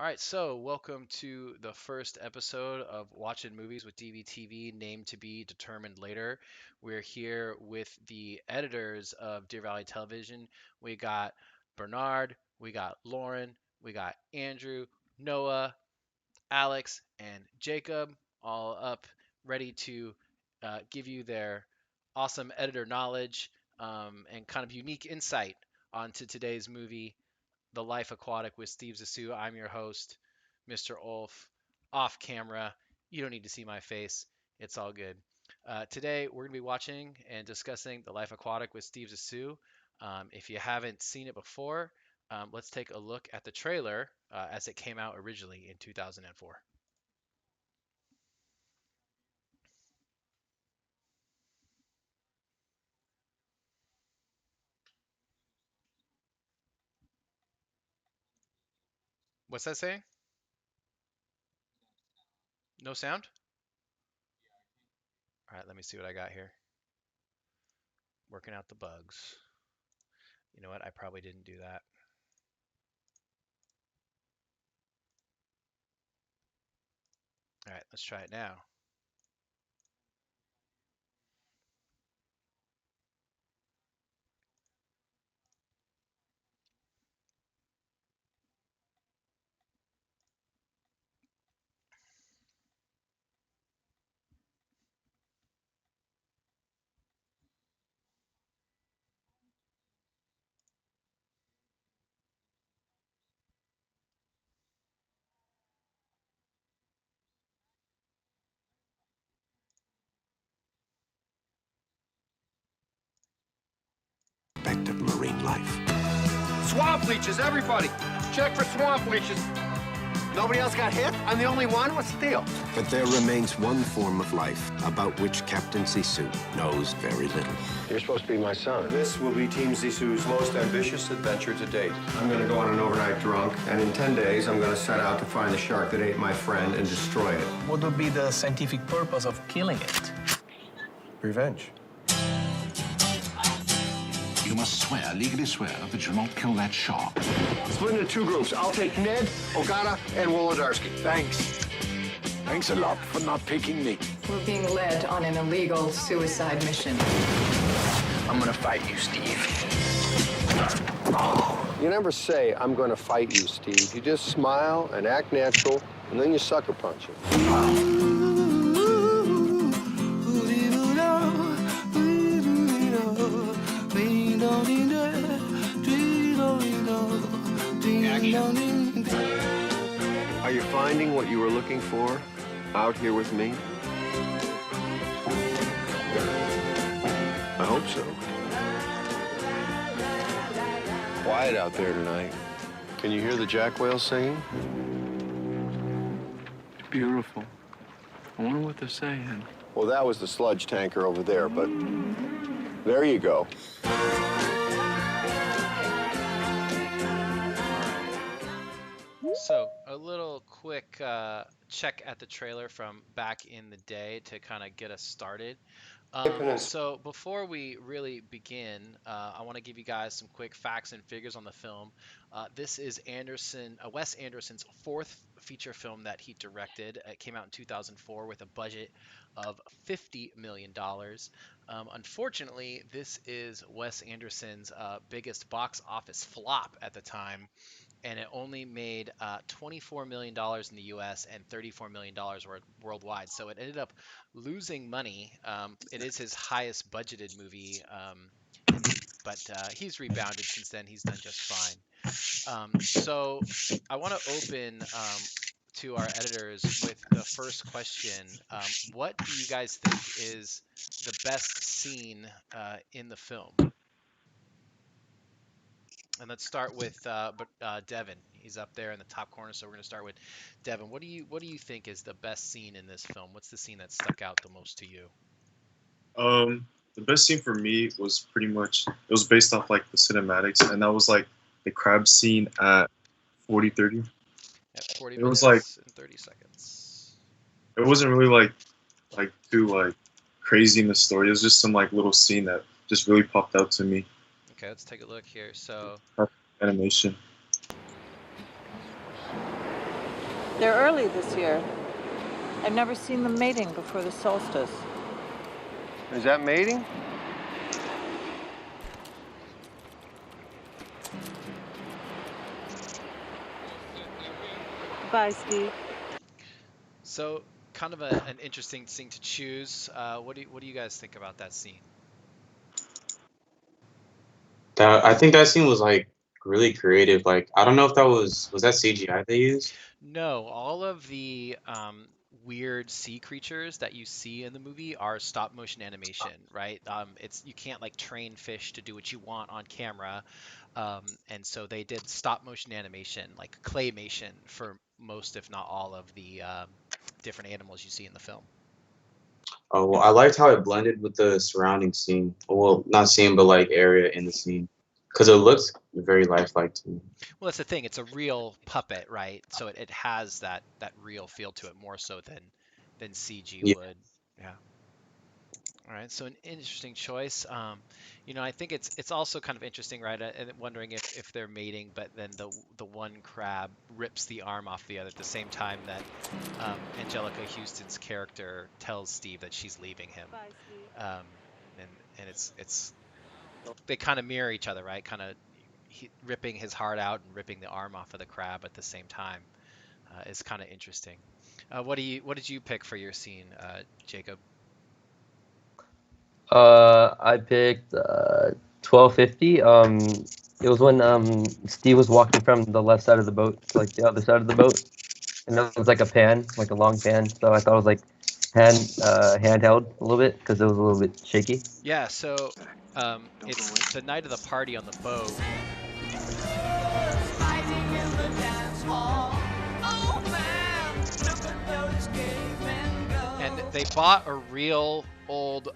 All right, so welcome to the first episode of Watching Movies with DVTV, named to be determined later. We're here with the editors of Deer Valley Television. We got Bernard, we got Lauren, we got Andrew, Noah, Alex, and Jacob, all up, ready to give you their awesome editor knowledge and kind of unique insight onto today's movie, the Life Aquatic with Steve Zissou. I'm your host, Mr. Ulf, off camera. You don't need to see my face. It's all good. Today, we're going to be watching and discussing The Life Aquatic with Steve Zissou. If you haven't seen it before, let's take a look at the trailer as it came out originally in 2004. What's that saying? No sound? All right, let me see what I got here. Working out the bugs. You know what? I probably didn't do that. All right, let's try it now. Aspect of marine life. Swamp leeches, everybody! Check for swamp leeches. Nobody else got hit? I'm the only one? What's the deal? But there remains one form of life about which Captain Zissou knows very little. You're supposed to be my son. This will be Team Zissou's most ambitious adventure to date. I'm going to go on an overnight drunk, and in 10 days, I'm going to set out to find the shark that ate my friend and destroy it. What would be the scientific purpose of killing it? Revenge. You must swear, legally swear, that you'll not kill that shark. Split into two groups. I'll take Ned, Ogata, and Wolodarski. Thanks. Thanks a lot for not picking me. We're being led on an illegal suicide mission. I'm gonna fight you, Steve. You never say, I'm going to fight you, Steve. You just smile and act natural, and then you sucker punch him. Are you finding what you were looking for out here with me? I hope so. Quiet out there tonight. Can you hear the jack whales singing? Beautiful. I wonder what they're saying. Well, that was the sludge tanker over there, but there you go. So, a little quick check at the trailer from back in the day to kind of get us started. So, before we really begin, I want to give you guys some quick facts and figures on the film. This is Wes Anderson's fourth feature film that he directed. It came out in 2004 with a budget of $50 million. Unfortunately, this is Wes Anderson's biggest box office flop at the time, and it only made $24 million in the US and $34 million worldwide. So it ended up losing money. It is his highest budgeted movie, but he's rebounded since then. He's done just fine. So I want to open to our editors with the first question. What do you guys think is the best scene in the film? And let's start with Devin. He's up there in the top corner, so we're going to start with Devin. What do you think is the best scene in this film? What's the scene that stuck out the most to you? The best scene for me was pretty much, it was based off like the cinematics, and that was like the crab scene at 40:30. At 40 It minutes was like, and 30 seconds. it wasn't really like too like crazy in the story. It was just some like little scene that just really popped out to me. Okay, let's take a look here. So Animation. They're early this year. I've never seen them mating before the solstice. Is that mating? Bye, Steve. So kind of an interesting thing to choose. What do you guys think about that scene? I think that scene was like really creative. Like I don't know if that was that CGI they used. No, all of the weird sea creatures that you see in the movie are stop motion animation, right? It's you can't like train fish to do what you want on camera, and so they did stop motion animation, like claymation, for most, if not all, of the different animals you see in the film. Oh well, I liked how it blended with the surrounding scene. Well, not scene, but like area in the scene, because it looks very lifelike to me. Well, that's the thing. It's a real puppet, right? So it has that real feel to it more so than CG Yeah. would. Yeah. All right, so an interesting choice. I think it's also kind of interesting, right? And wondering if they're mating, but then the one crab rips the arm off the other at the same time that Angelica Houston's character tells Steve that she's leaving him. Bye, Steve. And it's they kind of mirror each other, right? Kind of ripping his heart out and ripping the arm off of the crab at the same time is kind of interesting. What did you pick for your scene, Jacob? I picked 1250. It was when Steve was walking from the left side of the boat to like the other side of the boat, and it was like a pan, like a long pan. So I thought it was like handheld a little bit because it was a little bit shaky. Yeah, so it's the night of the party on the boat. And they bought a real old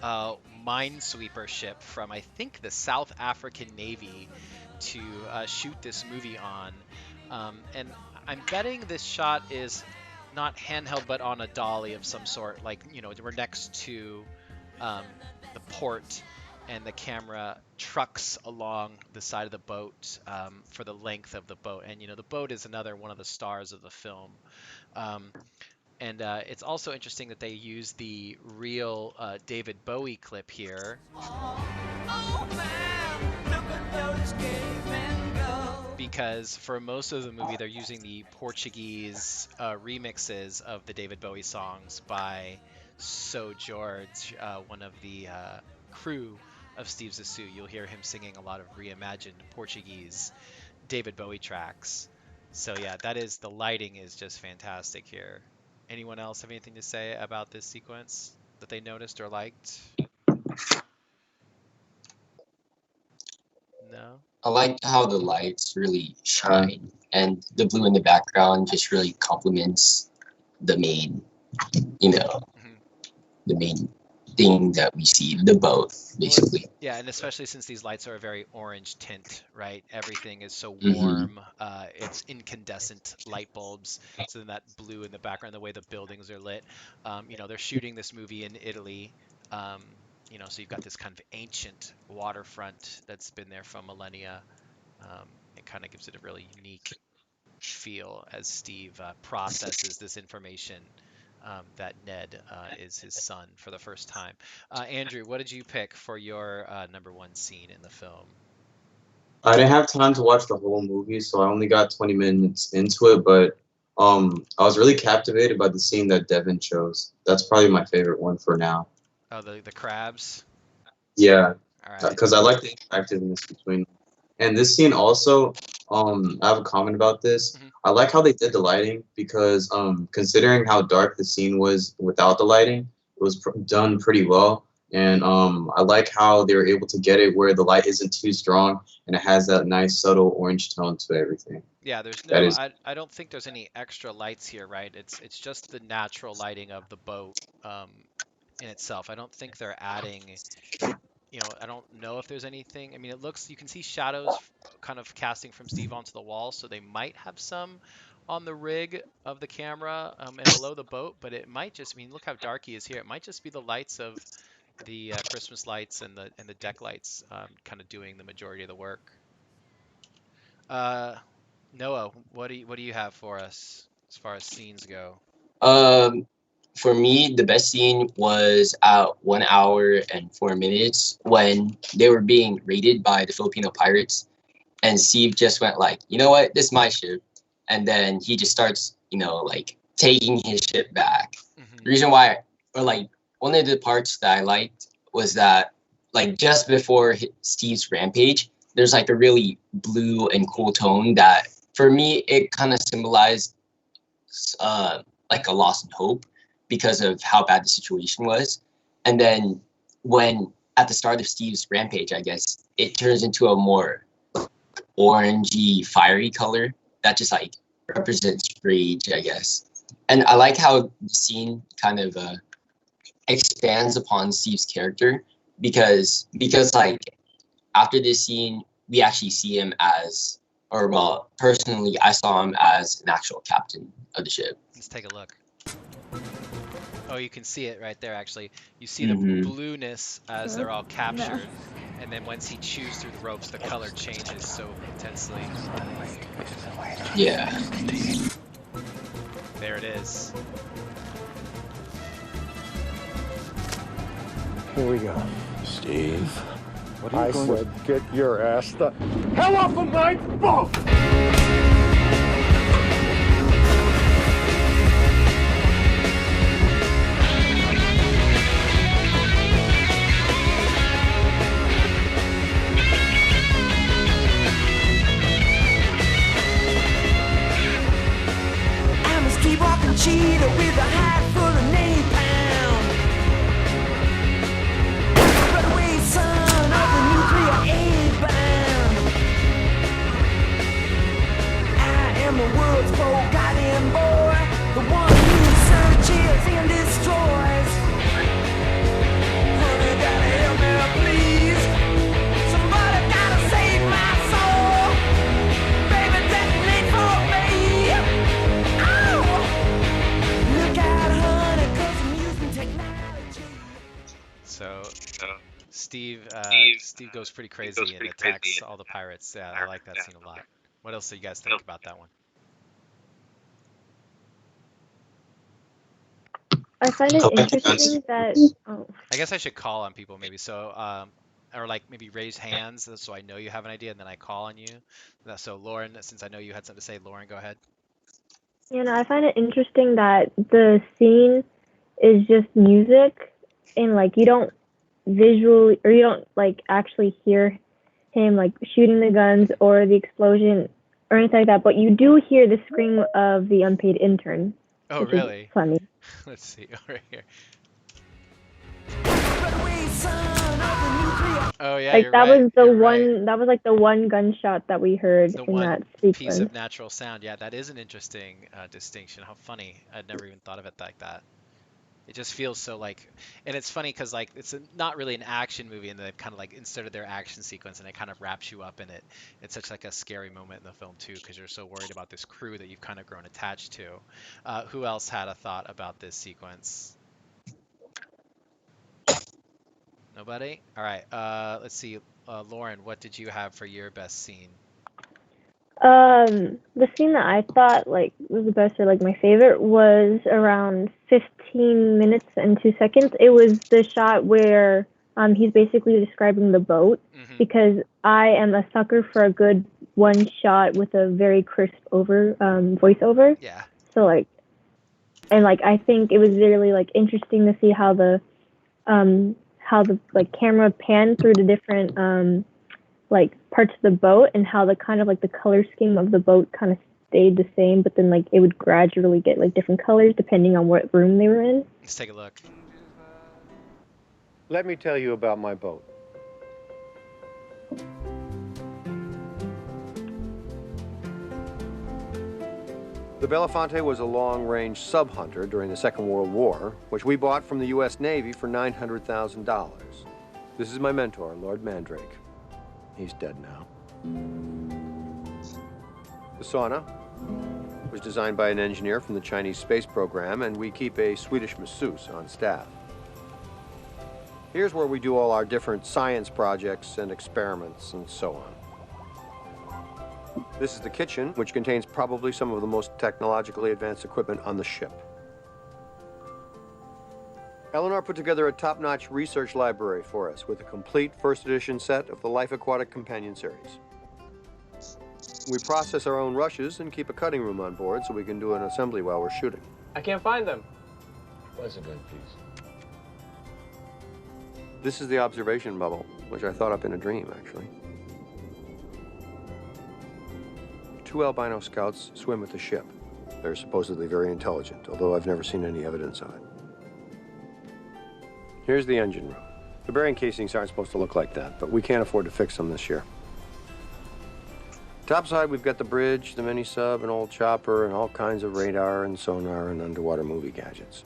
minesweeper ship from, I think, the South African Navy to shoot this movie on. And I'm betting this shot is not handheld, but on a dolly of some sort. Like, we're next to the port, and the camera trucks along the side of the boat for the length of the boat. And, the boat is another one of the stars of the film. And it's also interesting that they use the real David Bowie clip here. Because for most of the movie, they're using the Portuguese remixes of the David Bowie songs by So George, one of the crew of Steve Zissou. You'll hear him singing a lot of reimagined Portuguese David Bowie tracks. So yeah, the lighting is just fantastic here. Anyone else have anything to say about this sequence that they noticed or liked? No? I like how the lights really shine, and the blue in the background just really complements the main, the main thing that we see, the boat, basically. Yeah, and especially since these lights are a very orange tint, right? Everything is so warm. It's incandescent light bulbs. So then that blue in the background, the way the buildings are lit. They're shooting this movie in Italy. So you've got this kind of ancient waterfront that's been there for millennia. It kind of gives it a really unique feel as Steve processes this information that Ned is his son for the first time. Andrew, what did you pick for your number one scene in the film? I didn't have time to watch the whole movie, so I only got 20 minutes into it, but I was really captivated by the scene that Devin chose. That's probably my favorite one for now. Oh, the crabs? Yeah, All because I like the interactiveness between them. And this scene also, I have a comment about this. I like how they did the lighting because considering how dark the scene was without the lighting, it was done pretty well. And I like how they were able to get it where the light isn't too strong and it has that nice subtle orange tone to everything. Yeah, there's I don't think there's any extra lights here, right? It's just the natural lighting of the boat in itself. I don't think they're adding, I don't know if there's anything. I mean, you can see shadows kind of casting from Steve onto the wall, so they might have some on the rig of the camera and below the boat, but it might just, look how dark he is here. It might just be the lights of the Christmas lights and the deck lights kind of doing the majority of the work. Noah, what do you have for us? as far as scenes go? For me, the best scene was at 1 hour and 4 minutes when they were being raided by the Filipino pirates, and Steve just went like, you know what, this is my ship, and then he just starts, like taking his ship back. The reason why, or like one of the parts that I liked was that like just before Steve's rampage, there's like a really blue and cool tone that for me it kind of symbolized like a loss in hope because of how bad the situation was. And then when at the start of Steve's rampage, I guess it turns into a more orangey, fiery color that just like represents rage, I guess. And I like how the scene kind of expands upon Steve's character because like after this scene, we actually see him as, or well, personally, I saw him as an actual captain of the ship. Let's take a look. Oh, you can see it right there, actually. You see the blueness as they're all captured. And then once he chews through the ropes, the color changes so intensely. Yeah. There it is. Here we go. Steve. What are you said, get your ass the hell off of my boat! I'm a sleepwalking cheetah with a hat full of napalm. Runaway son of the nuclear A-bomb. I am the world's forgotten boy, the one who searches and destroys. Honey, gotta help me, please. Somebody gotta save my soul. Baby, detonate for me. Oh! Look out, honey, 'cause I'm using technology. So Steve goes pretty crazy and attacks all the pirates. Yeah, I like that scene a lot. What else do you guys think about that one? I find it interesting that. Oh. I guess I should call on people maybe. So, or like maybe raise hands so I know you have an idea, and then I call on you. So Lauren, since I know you had something to say, Lauren, go ahead. I find it interesting that the scene is just music, and like you don't visually, or you don't like actually hear him like shooting the guns or the explosion or anything like that, but you do hear the scream of the unpaid intern. Oh, which really? Is funny. Let's see over here. Oh yeah, Like you're that right. was the You're one. right. That was like the one gunshot that we heard The in one that piece sequence. of natural sound. Yeah, that is an interesting distinction. How funny. I'd never even thought of it like that. It just feels so like, and it's funny because like it's not really an action movie, and they've kind of like inserted their action sequence, and it kind of wraps you up in it. It's such like a scary moment in the film too, because you're so worried about this crew that you've kind of grown attached to. Who else had a thought about this sequence? Nobody? All right. Let's see. Lauren, what did you have for your best scene? The scene that I thought like was the best or like my favorite was around 15 minutes and 2 seconds. It was the shot where he's basically describing the boat, because I am a sucker for a good one shot with a very crisp voiceover. Yeah. So like, and like I think it was really like interesting to see how the like camera panned through the different like parts of the boat, and how the kind of like the color scheme of the boat kind of stayed the same, but then like it would gradually get like different colors depending on what room they were in. Let's take a look. Let me tell you about my boat. The Belafonte was a long-range sub-hunter during the Second World War, which we bought from the U.S. Navy for $900,000. This is my mentor, Lord Mandrake. He's dead now. The sauna was designed by an engineer from the Chinese space program, and we keep a Swedish masseuse on staff. Here's where we do all our different science projects and experiments and so on. This is the kitchen, which contains probably some of the most technologically advanced equipment on the ship. Eleanor put together a top-notch research library for us with a complete first edition set of the Life Aquatic companion series. We process our own rushes and keep a cutting room on board so we can do an assembly while we're shooting. I can't find them. Was a good piece. This is the observation bubble, which I thought up in a dream, actually. 2 albino scouts swim with the ship. They're supposedly very intelligent, although I've never seen any evidence of it. Here's the engine room. The bearing casings aren't supposed to look like that, but we can't afford to fix them this year. Topside, we've got the bridge, the mini-sub, an old chopper, and all kinds of radar and sonar and underwater movie gadgets.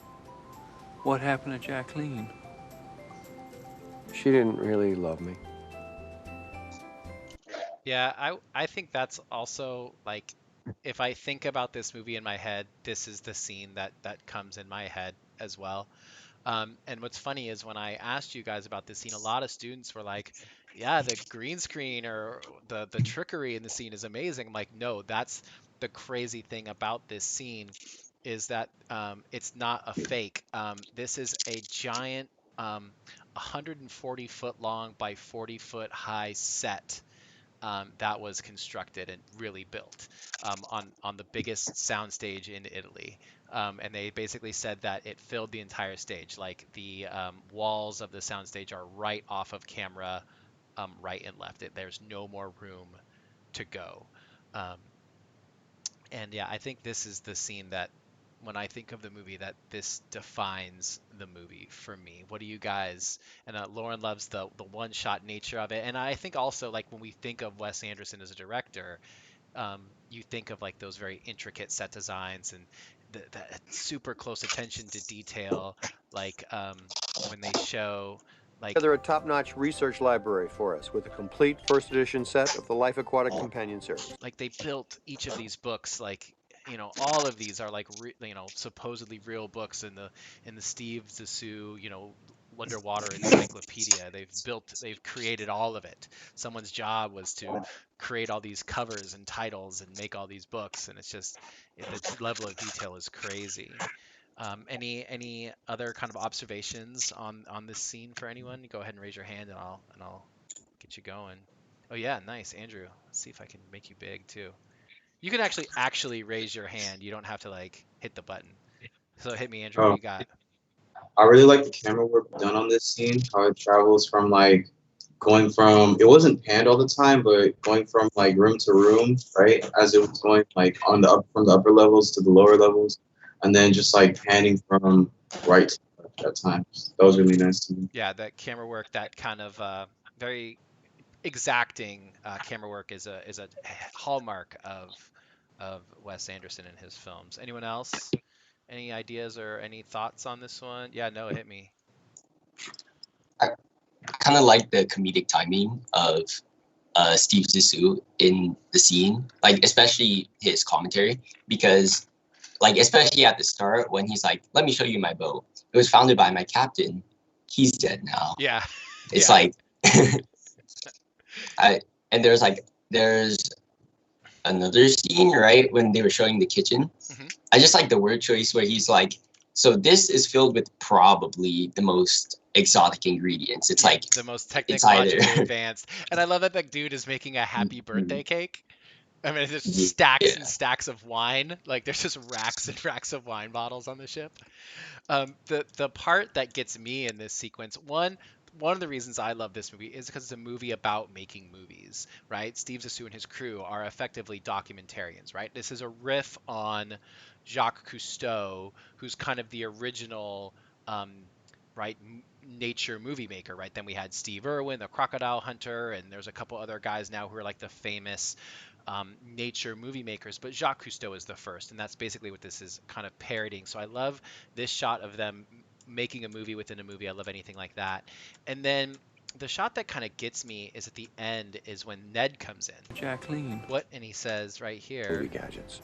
What happened to Jacqueline? She didn't really love me. Yeah, I think that's also like, if I think about this movie in my head, this is the scene that comes in my head as well. And what's funny is when I asked you guys about this scene, a lot of students were like, yeah, the green screen or the trickery in the scene is amazing. I'm like, no, that's the crazy thing about this scene is that it's not a fake. This is a giant 140-foot long by 40-foot high set that was constructed and really built on the biggest soundstage in Italy. And they basically said that it filled the entire stage. Like the walls of the soundstage are right off of camera, right and left. There's no more room to go. And yeah, I think this is the scene that, when I think of the movie, that this defines the movie for me. What do you guys? And Lauren loves the one-shot nature of it. And I think also, like, when we think of Wes Anderson as a director, you think of like those very intricate set designs and the super close attention to detail, like when they show like Together a top-notch research library for us with a complete first edition set of the Life Aquatic companion series. like they built each of these books, like, you know, all of these are like supposedly real books in the Steve Zissou, underwater encyclopedia. They've created all of it. Someone's job was to create all these covers and titles and make all these books, and it's just the level of detail is crazy. Any other kind of observations on this scene for anyone? Go ahead and raise your hand, and I'll get you going. Oh yeah, nice, Andrew. Let's see if I can make you big too. You can actually raise your hand. You don't have to like hit the button. So hit me, Andrew. What you got? I really like the camera work done on this scene. How it travels from like going from, it wasn't panned all the time, but going from like room to room, right? As it was going like from the upper levels to the lower levels, and then just like panning from right to left at times. That was really nice to me. Yeah, that camera work, that kind of very exacting camera work is a hallmark of Wes Anderson and his films. Anyone else? Any ideas or any thoughts on this one? Yeah, no, hit me. I kind of like the comedic timing of Steve Zissou in the scene, like especially his commentary, because like especially at the start when he's like, "Let me show you my boat. It was founded by my captain. He's dead now." Yeah. It's yeah. like and there's another scene, right, when they were showing the kitchen. Mm-hmm. I just like the word choice where he's like, so this is filled with probably the most exotic ingredients. It's like the most technologically advanced. And I love that the dude is making a happy birthday cake. I mean, it's just stacks and stacks of wine. Like there's just racks and racks of wine bottles on the ship. The part that gets me in this sequence, one of the reasons I love this movie is because it's a movie about making movies, right? Steve Zissou and his crew are effectively documentarians, right? This is a riff on Jacques Cousteau, who's kind of the original, nature movie maker, right? Then we had Steve Irwin, the crocodile hunter, and there's a couple other guys now who are like the famous nature movie makers, but Jacques Cousteau is the first, and that's basically what this is kind of parodying. So I love this shot of them making a movie within a movie. I love anything like that. And then the shot that kind of gets me is at the end, is when Ned comes in. Jacqueline. What? And he says right here. Movie gadgets.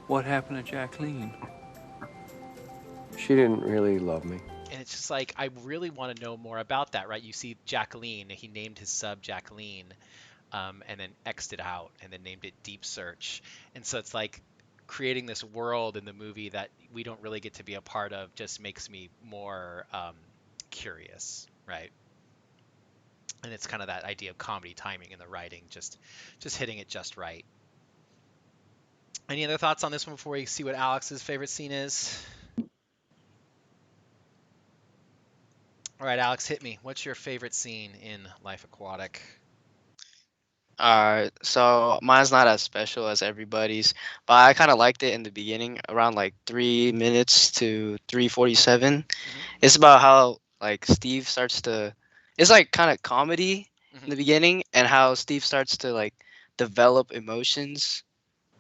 What happened to Jacqueline? She didn't really love me. And it's just like, I really want to know more about that, right? You see Jacqueline, he named his sub Jacqueline. and then X'd it out and then named it Deep Search. And so it's like creating this world in the movie that we don't really get to be a part of just makes me more curious, right? And it's kind of that idea of comedy timing in the writing, just hitting it just right. Any other thoughts on this one before we see what Alex's favorite scene is? All right, Alex, hit me. What's your favorite scene in Life Aquatic? Alright, so mine's not as special as everybody's, but I kind of liked it in the beginning, around like 3 minutes to 3:47. It's about how like Steve starts to, it's like kind of comedy in the beginning, and how Steve starts to like develop emotions,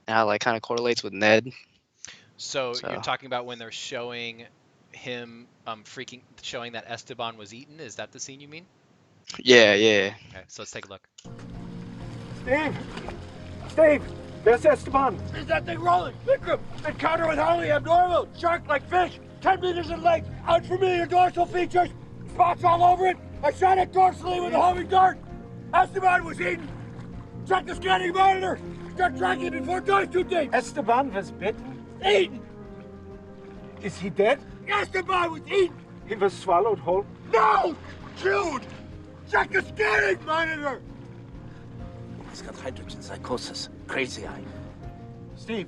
and how like kind of correlates with Ned. So you're talking about when they're showing him showing that Esteban was eaten. Is that the scene you mean? Yeah, yeah. Okay, so let's take a look. Steve! Steve! There's Esteban! Is that thing rolling? Vikram! Encounter with Harley abnormal! Shark like fish! 10 meters in length! Unfamiliar dorsal features! Spots all over it! I shot it dorsally with a homing dart! Esteban was eaten! Check the scanning monitor! Start tracking before it goes too deep! Esteban was bitten? Eaten! Is he dead? Esteban was eaten! He was swallowed whole? No! Chewed! Check the scanning monitor! He's got hydrogen psychosis. Crazy eye. Steve,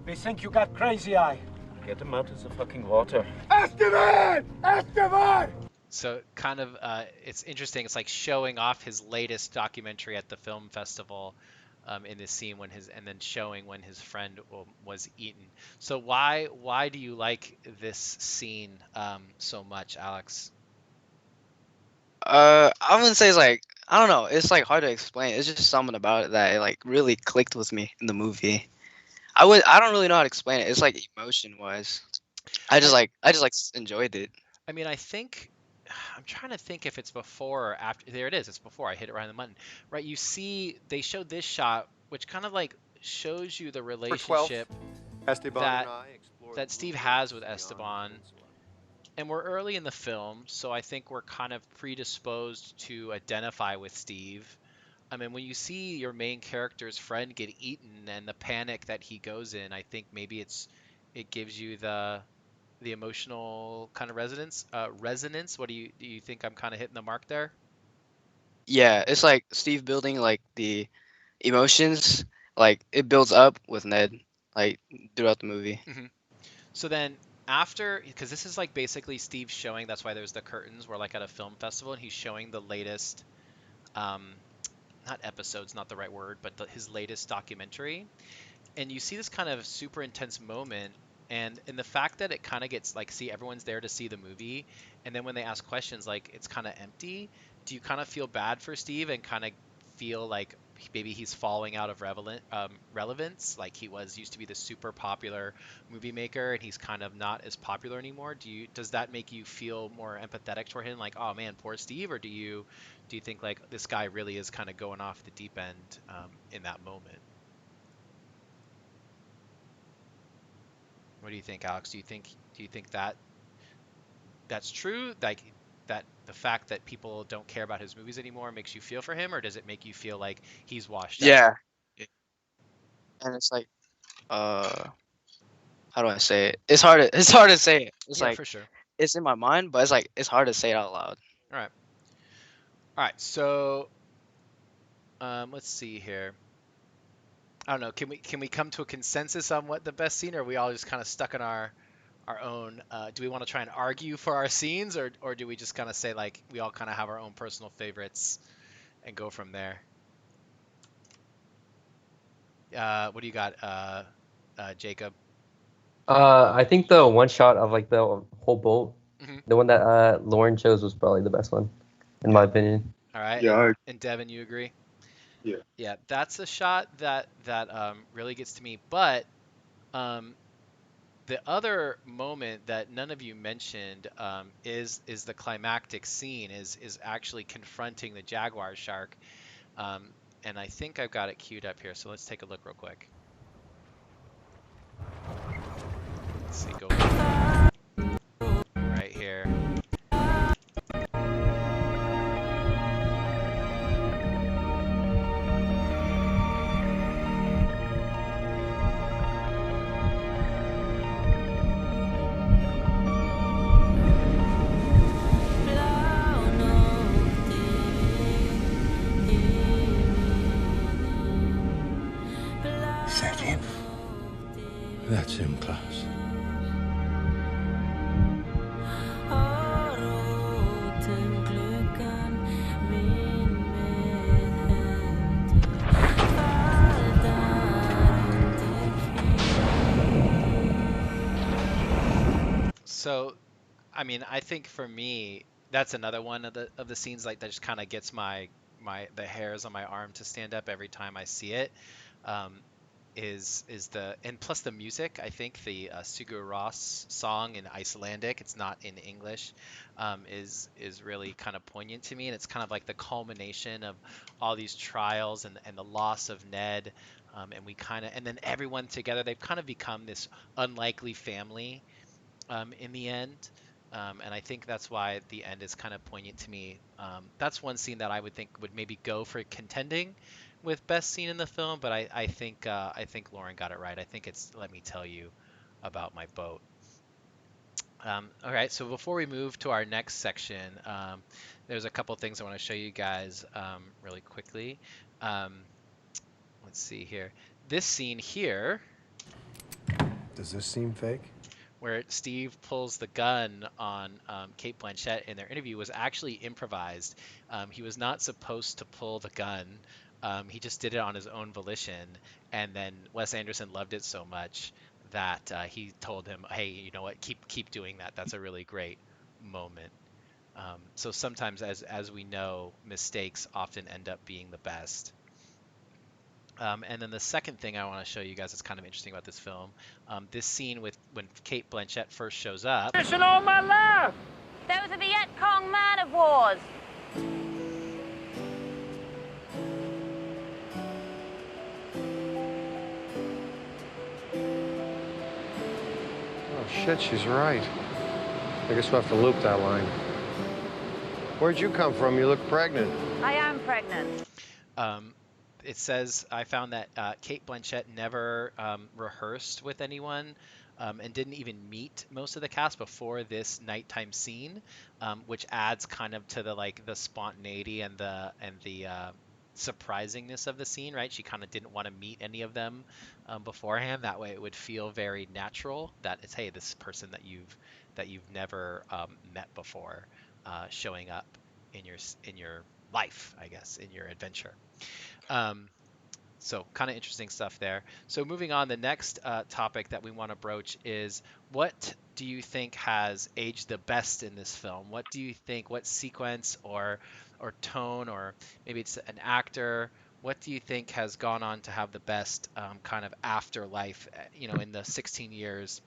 they think you got crazy eye. Get him out of the fucking water. Esteban! Esteban! So kind of, it's interesting. It's like showing off his latest documentary at the film festival in this scene and then showing when his friend was eaten. So why do you like this scene so much, Alex? I wouldn't say it's like, I don't know, it's like hard to explain. It's just something about it that it like really clicked with me in the movie. I don't really know how to explain it. It's like emotion wise. I just enjoyed it. I mean, I'm trying to think if it's before or after. There it is. It's before. I hit it right on the button. Right. You see, they showed this shot, which kind of like shows you the relationship that Steve has with Esteban. And we're early in the film, so I think we're kind of predisposed to identify with Steve. I mean, when you see your main character's friend get eaten and the panic that he goes in, I think maybe it gives you the emotional kind of resonance. What do you think I'm kind of hitting the mark there? Yeah, it's like Steve building like the emotions, like it builds up with Ned, like throughout the movie. So then after, because this is like basically Steve showing, that's why there's the curtains, we're like at a film festival and he's showing the latest, not episodes, not the right word, but his latest documentary. And you see this kind of super intense moment, and in the fact that it kind of gets like, see, everyone's there to see the movie, and then when they ask questions, like it's kind of empty. Do you kind of feel bad for Steve and kind of feel like maybe he's falling out of relevance? Like he used to be the super popular movie maker, and he's kind of not as popular anymore. Does that make you feel more empathetic toward him? Like, oh man, poor Steve, or do you think like this guy really is kind of going off the deep end in that moment? What do you think, Alex? Do you think that that's true? Like that the fact that people don't care about his movies anymore makes you feel for him, or does it make you feel like he's washed out? Yeah. And it's like, how do I say it? It's hard to say it. It's like, for sure. It's in my mind, but it's hard to say it out loud. All right. So, let's see here. I don't know. Can we come to a consensus on what the best scene, or are we all just kind of stuck in our own? Do we want to try and argue for our scenes, or do we just kind of say like we all kind of have our own personal favorites and go from there? What do you got, Jacob? I think the one shot of like the whole boat, the one that Lauren chose was probably the best one, in my opinion. All right. Yeah. And Devin, you agree? Yeah. Yeah, that's a shot that really gets to me. But the other moment that none of you mentioned is the climactic scene, is actually confronting the Jaguar shark. And I think I've got it queued up here, so let's take a look real quick. Let's see, go right here. That's him, Klaus. So, I mean, I think for me, that's another one of the scenes like that just kind of gets the hairs on my arm to stand up every time I see it. Um, is the and plus the music. I think the Sigur Rós song in Icelandic, it's not in English, is really kind of poignant to me, and it's kind of like the culmination of all these trials and the loss of Ned, and and then everyone together. They've kind of become this unlikely family in the end. And I think that's why the end is kind of poignant to me. That's one scene that I would think would maybe go for contending with best scene in the film, but I think Lauren got it right. I think it's Let Me Tell You About My Boat. All right, so before we move to our next section, there's a couple things I want to show you guys really quickly. Let's see here. This scene here. Does this seem fake? Where Steve pulls the gun on Cate Blanchett in their interview was actually improvised. He was not supposed to pull the gun. He just did it on his own volition. And then Wes Anderson loved it so much that he told him, "Hey, you know what? Keep doing that. That's a really great moment." So sometimes, as we know, mistakes often end up being the best. And then the second thing I want to show you guys that's kind of interesting about this film, this scene with when Cate Blanchett first shows up. Listen all my life! Those are the Viet Cong man of wars. Oh, shit, she's right. I guess we'll have to loop that line. Where'd you come from? You look pregnant. I am pregnant. It says I found that Cate Blanchett never rehearsed with anyone and didn't even meet most of the cast before this nighttime scene, which adds kind of to the spontaneity and the surprisingness of the scene, right? She kind of didn't want to meet any of them beforehand. That way, it would feel very natural that it's, hey, this person that you've never met before showing up in your life, I guess, in your adventure. So kind of interesting stuff there. So moving on, the next topic that we want to broach is, what do you think has aged the best in this film? What do you think, what sequence or tone, or maybe it's an actor, what do you think has gone on to have the best kind of afterlife, in the 16 years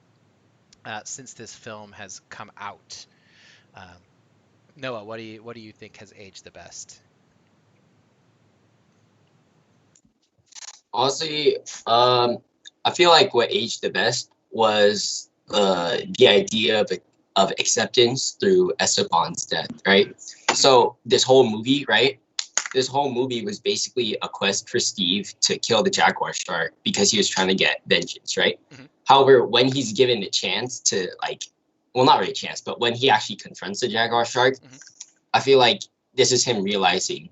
since this film has come out? Noah, what do you think has aged the best? Honestly, I feel like what aged the best was the idea of acceptance through Esteban's death, right? So this whole movie, right? This whole movie was basically a quest for Steve to kill the Jaguar shark because he was trying to get vengeance, right? Mm-hmm. However, when he's given the chance to, well, not really a chance, but when he actually confronts the Jaguar shark, I feel like this is him realizing,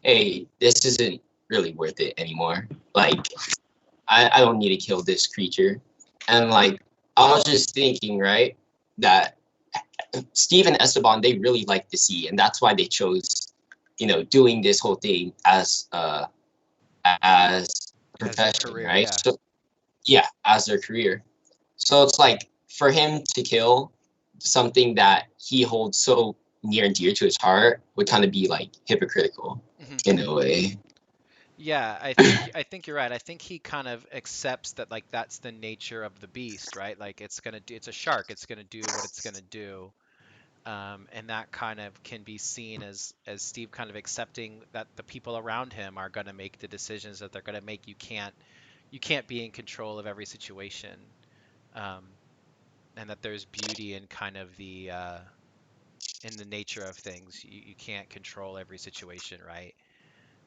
hey, this isn't really worth it anymore. I don't need to kill this creature. And I was just thinking, right, that Steve and Esteban, they really like the sea, and that's why they chose, doing this whole thing as a profession, career, right? Yeah. So yeah, as their career. So it's for him to kill something that he holds so near and dear to his heart would kind of be hypocritical in a way. Yeah, I think you're right. I think he kind of accepts that that's the nature of the beast, right? It's a shark. It's gonna do what it's gonna do, and that kind of can be seen as Steve kind of accepting that the people around him are gonna make the decisions that they're gonna make. You can't be in control of every situation, and that there's beauty in kind of the in the nature of things. You can't control every situation, right?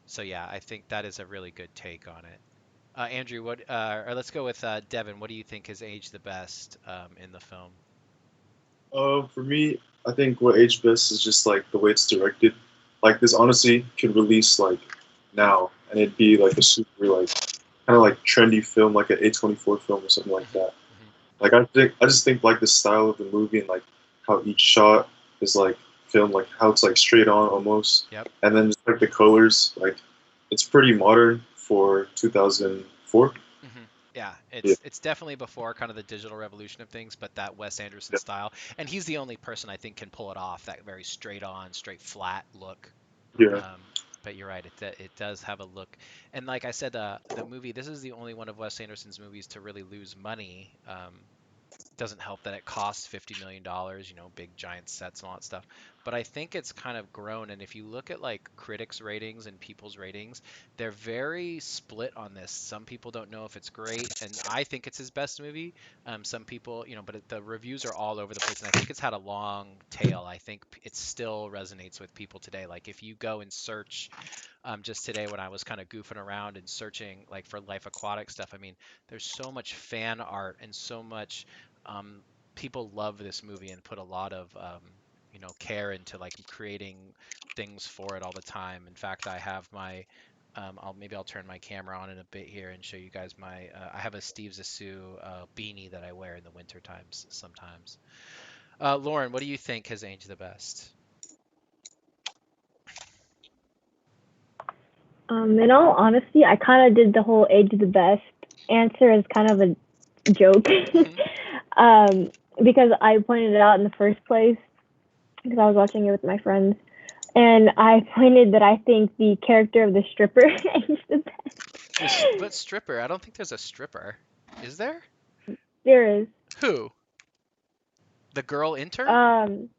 So yeah, I think that is a really good take on it. Andrew, or let's go with Devin. What do you think has aged the best in the film? For me, I think what aged best is just the way it's directed. This honestly could release now, and it'd be a super kind of trendy film, an A24 film or something like that. Like I just think like the style of the movie and like how each shot is like filmed, like how it's like straight on almost. Yep. And then just like the colors, like it's pretty modern for 2004. Yeah, Yeah. it's definitely before kind of the digital revolution of things, but that Wes Anderson style, and he's the only person I think can pull it off, that very straight on, straight flat look. Yeah. But you're right, it does have a look, and like I said, the movie, this is the only one of Wes Anderson's movies to really lose money. Doesn't help that it costs $50 million, you know, big giant sets and all that stuff. But I think it's kind of grown. And if you look at like critics' ratings and people's ratings, they're very split on this. Some people don't know if it's great, and I think it's his best movie. Some people, you know, but the reviews are all over the place. And I think it's had a long tail. I think it still resonates with people today. Like if you go and search, just today when I was kind of goofing around and searching like for Life Aquatic stuff, I mean, there's so much fan art and so much people love this movie and put a lot of you know, care into like creating things for it all the time. In fact, I have my I'll turn my camera on in a bit here and show you guys my I have a Steve Zissou beanie that I wear in the winter times sometimes. Lauren, what do you think has aged the best? In all honesty, I kind of did the whole age the best answer as kind of a joke. Because I pointed it out in the first place because I was watching it with my friends, and I pointed that I think the character of the stripper aged the best. But stripper? I don't think there's a stripper. Is there? There is. Who? The girl intern?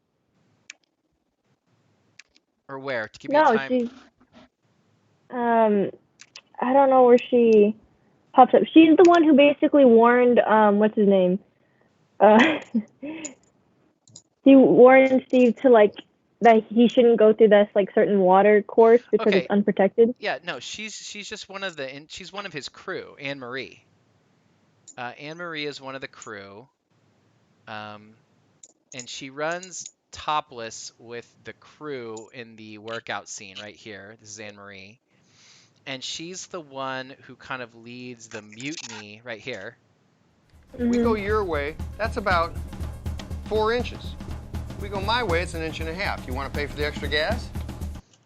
Or where? To give me a time. She's. I don't know where she pops up. She's the one who basically warned what's his name? He warned Steve to like that he shouldn't go through this like certain water course because it's unprotected. Yeah, no, she's just one of she's one of his crew, Anne Marie. Anne Marie is one of the crew, and she runs topless with the crew in the workout scene right here. This is Anne Marie, and she's the one who kind of leads the mutiny right here. We go your way, that's about 4 inches. We go my way, it's 1.5 inches. You want to pay for the extra gas?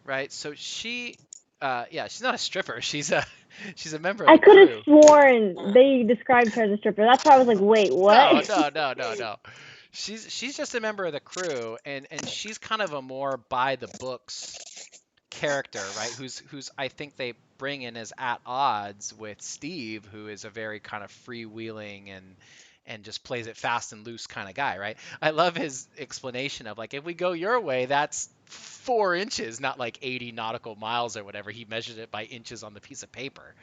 Right. So she, yeah, she's not a stripper. She's a member of I the crew. could have sworn they described her as a stripper. That's why I was like, wait, what? No. She's just a member of the crew, and she's kind of a more by the books character, right? Who's I think they bring in as at odds with Steve, who is a very kind of freewheeling and just plays it fast and loose kind of guy, right? I love his explanation of like, if we go your way, that's 4 inches, not like 80 nautical miles or whatever. He measured it by inches on the piece of paper.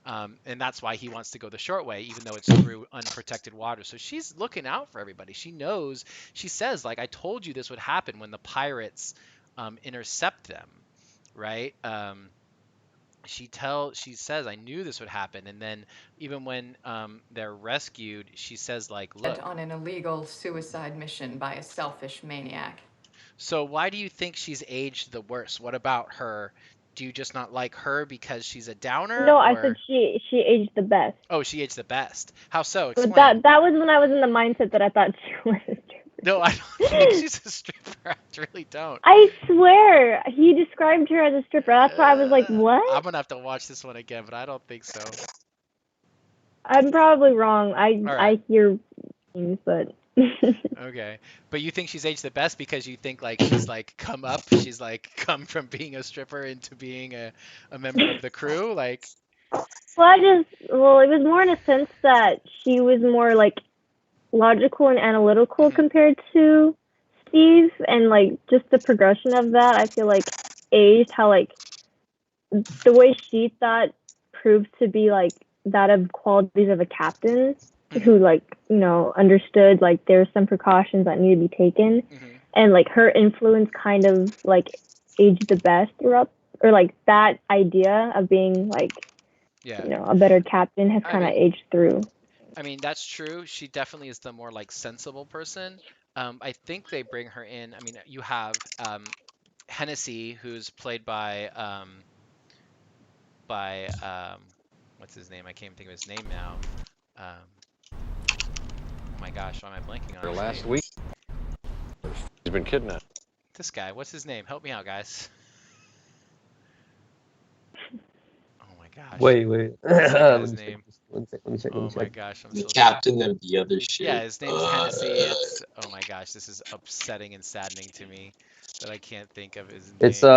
And that's why he wants to go the short way, even though it's through unprotected water. So she's looking out for everybody. She knows, she says, like, I told you this would happen when the pirates intercept them, right? She says, I knew this would happen. And then even when they're rescued, she says, like, look. On an illegal suicide mission by a selfish maniac. So why do you think she's aged the worst? What about her? Do you just not like her because she's a downer? No, or... I said she aged the best. Oh, she aged the best. How so? Explain. But that was when I was in the mindset that I thought she was a stripper. No, I don't think she's a stripper. I really don't. I swear, he described her as a stripper. That's why I was like, what? I'm gonna have to watch this one again, but I don't think so. I'm probably wrong. I hear things, but. Okay, but you think she's aged the best because you think like she's like she's like come from being a stripper into being a member of the crew, like. Well, it was more in a sense that she was more like logical and analytical compared to Steve, and like just the progression of that, I feel like aged how like the way she thought proved to be like that of qualities of a captain who like, you know, understood like there's some precautions that need to be taken, and like her influence kind of like aged the best throughout, or like that idea of being like, you know, a better captain has kind of aged through. I mean, that's true. She definitely is the more like sensible person. I think they bring her in. I mean, you have Hennessy, who's played by what's his name? I can't even think of his name now. Oh my gosh, why am I blanking on his Last name? week, he's been kidnapped. This guy, what's his name? Help me out, guys. Oh my gosh. Wait. What's that guy's Let me check. name? Let me check. Oh my gosh, I'm The so captain of the other ship. Yeah, his name's Hennessy. It's oh my gosh, this is upsetting and saddening to me that I can't think of his It's name.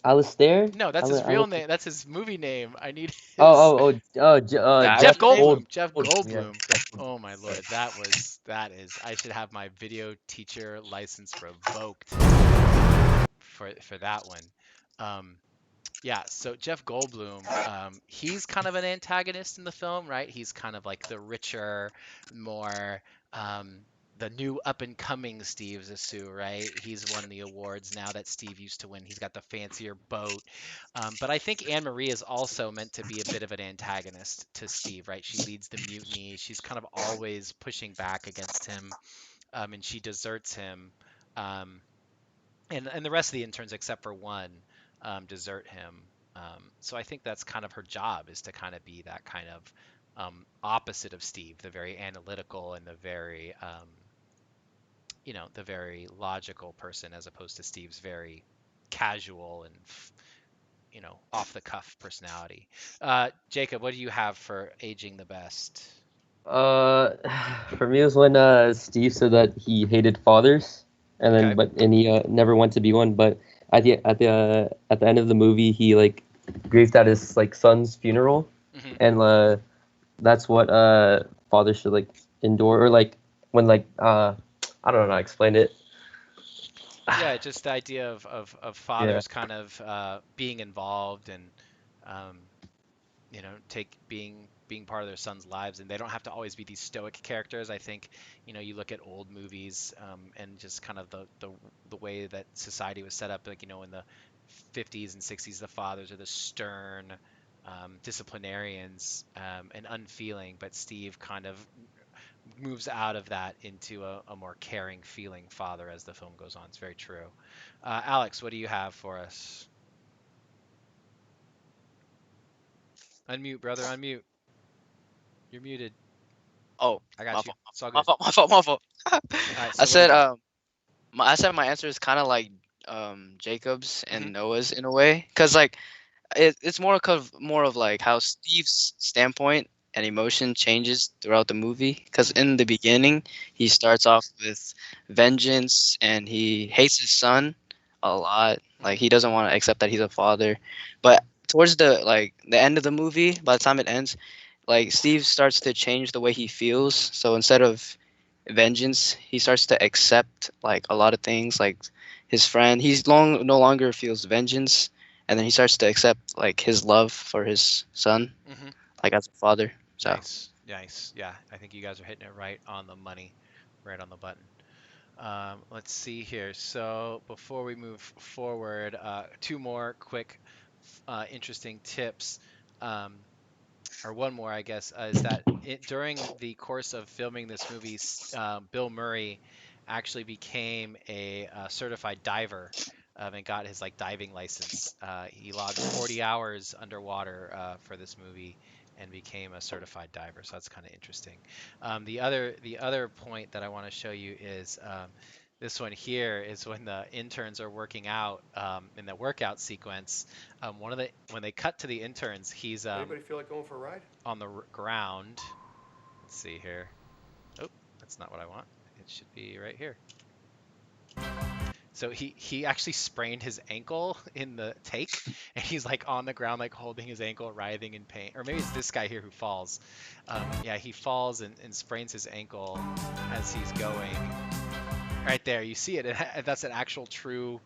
Alistair. No, that's his real name. That's his movie name. I need his Jeff Goldblum. Jeff Goldblum. Yeah, Goldblum. Jeff Goldblum. Oh my lord, that is. I should have my video teacher license revoked for that one. Yeah, so Jeff Goldblum, he's kind of an antagonist in the film, right? He's kind of like the richer, more the new up and coming Steve Zissou, right? He's won the awards now that Steve used to win. He's got the fancier boat. But I think Anne Marie is also meant to be a bit of an antagonist to Steve, right? She leads the mutiny. She's kind of always pushing back against him, and she deserts him. And the rest of the interns, except for one, desert him. So I think that's kind of her job, is to kind of be that kind of opposite of Steve, the very analytical and the very the very logical person, as opposed to Steve's very casual and off the cuff personality. Jacob, what do you have for aging the best? For me, it was when Steve said that he hated fathers, and then he never wanted to be one. But at the end of the movie, he like grieved at his like son's funeral, and that's what fathers should like endure, or like when like I don't know how to explain it. Yeah, just the idea of fathers kind of being involved and being part of their sons' lives, and they don't have to always be these stoic characters. I think you look at old movies and just kind of the way that society was set up, like in the 50s and 60s, the fathers are the stern disciplinarians and unfeeling, but Steve kind of moves out of that into a more caring, feeling father as the film goes on. It's very true. Alex, what do you have for us? Unmute, brother, unmute. You're muted. Oh, I got you. It's all my good. fault. Right, I said my answer is kind of like Jacob's and Noah's in a way, because like it's more of like how Steve's standpoint and emotion changes throughout the movie. Because in the beginning, he starts off with vengeance and he hates his son a lot. Like he doesn't want to accept that he's a father. But towards the end of the movie, by the time it ends, like Steve starts to change the way he feels. So instead of vengeance, he starts to accept like a lot of things, like his friend. No longer feels vengeance, and then he starts to accept like his love for his son, like as a father. So Nice. Yeah, I think you guys are hitting it right on the money, right on the button. Let's see here. So before we move forward, two more quick, interesting tips. Or one more, I guess, is that during the course of filming this movie, Bill Murray actually became a certified diver and got his diving license. He logged 40 hours underwater for this movie and became a certified diver. So that's kind of interesting. The other point that I want to show you is this one here is when the interns are working out in the workout sequence. When they cut to the interns, he's Anybody feel like going for a ride? on the ground. Let's see here. Oh, that's not what I want. It should be right here. So he actually sprained his ankle in the take, and he's on the ground, holding his ankle, writhing in pain. Or maybe it's this guy here who falls. Yeah, he falls and sprains his ankle as he's going. Right there, you see it. That's an actual true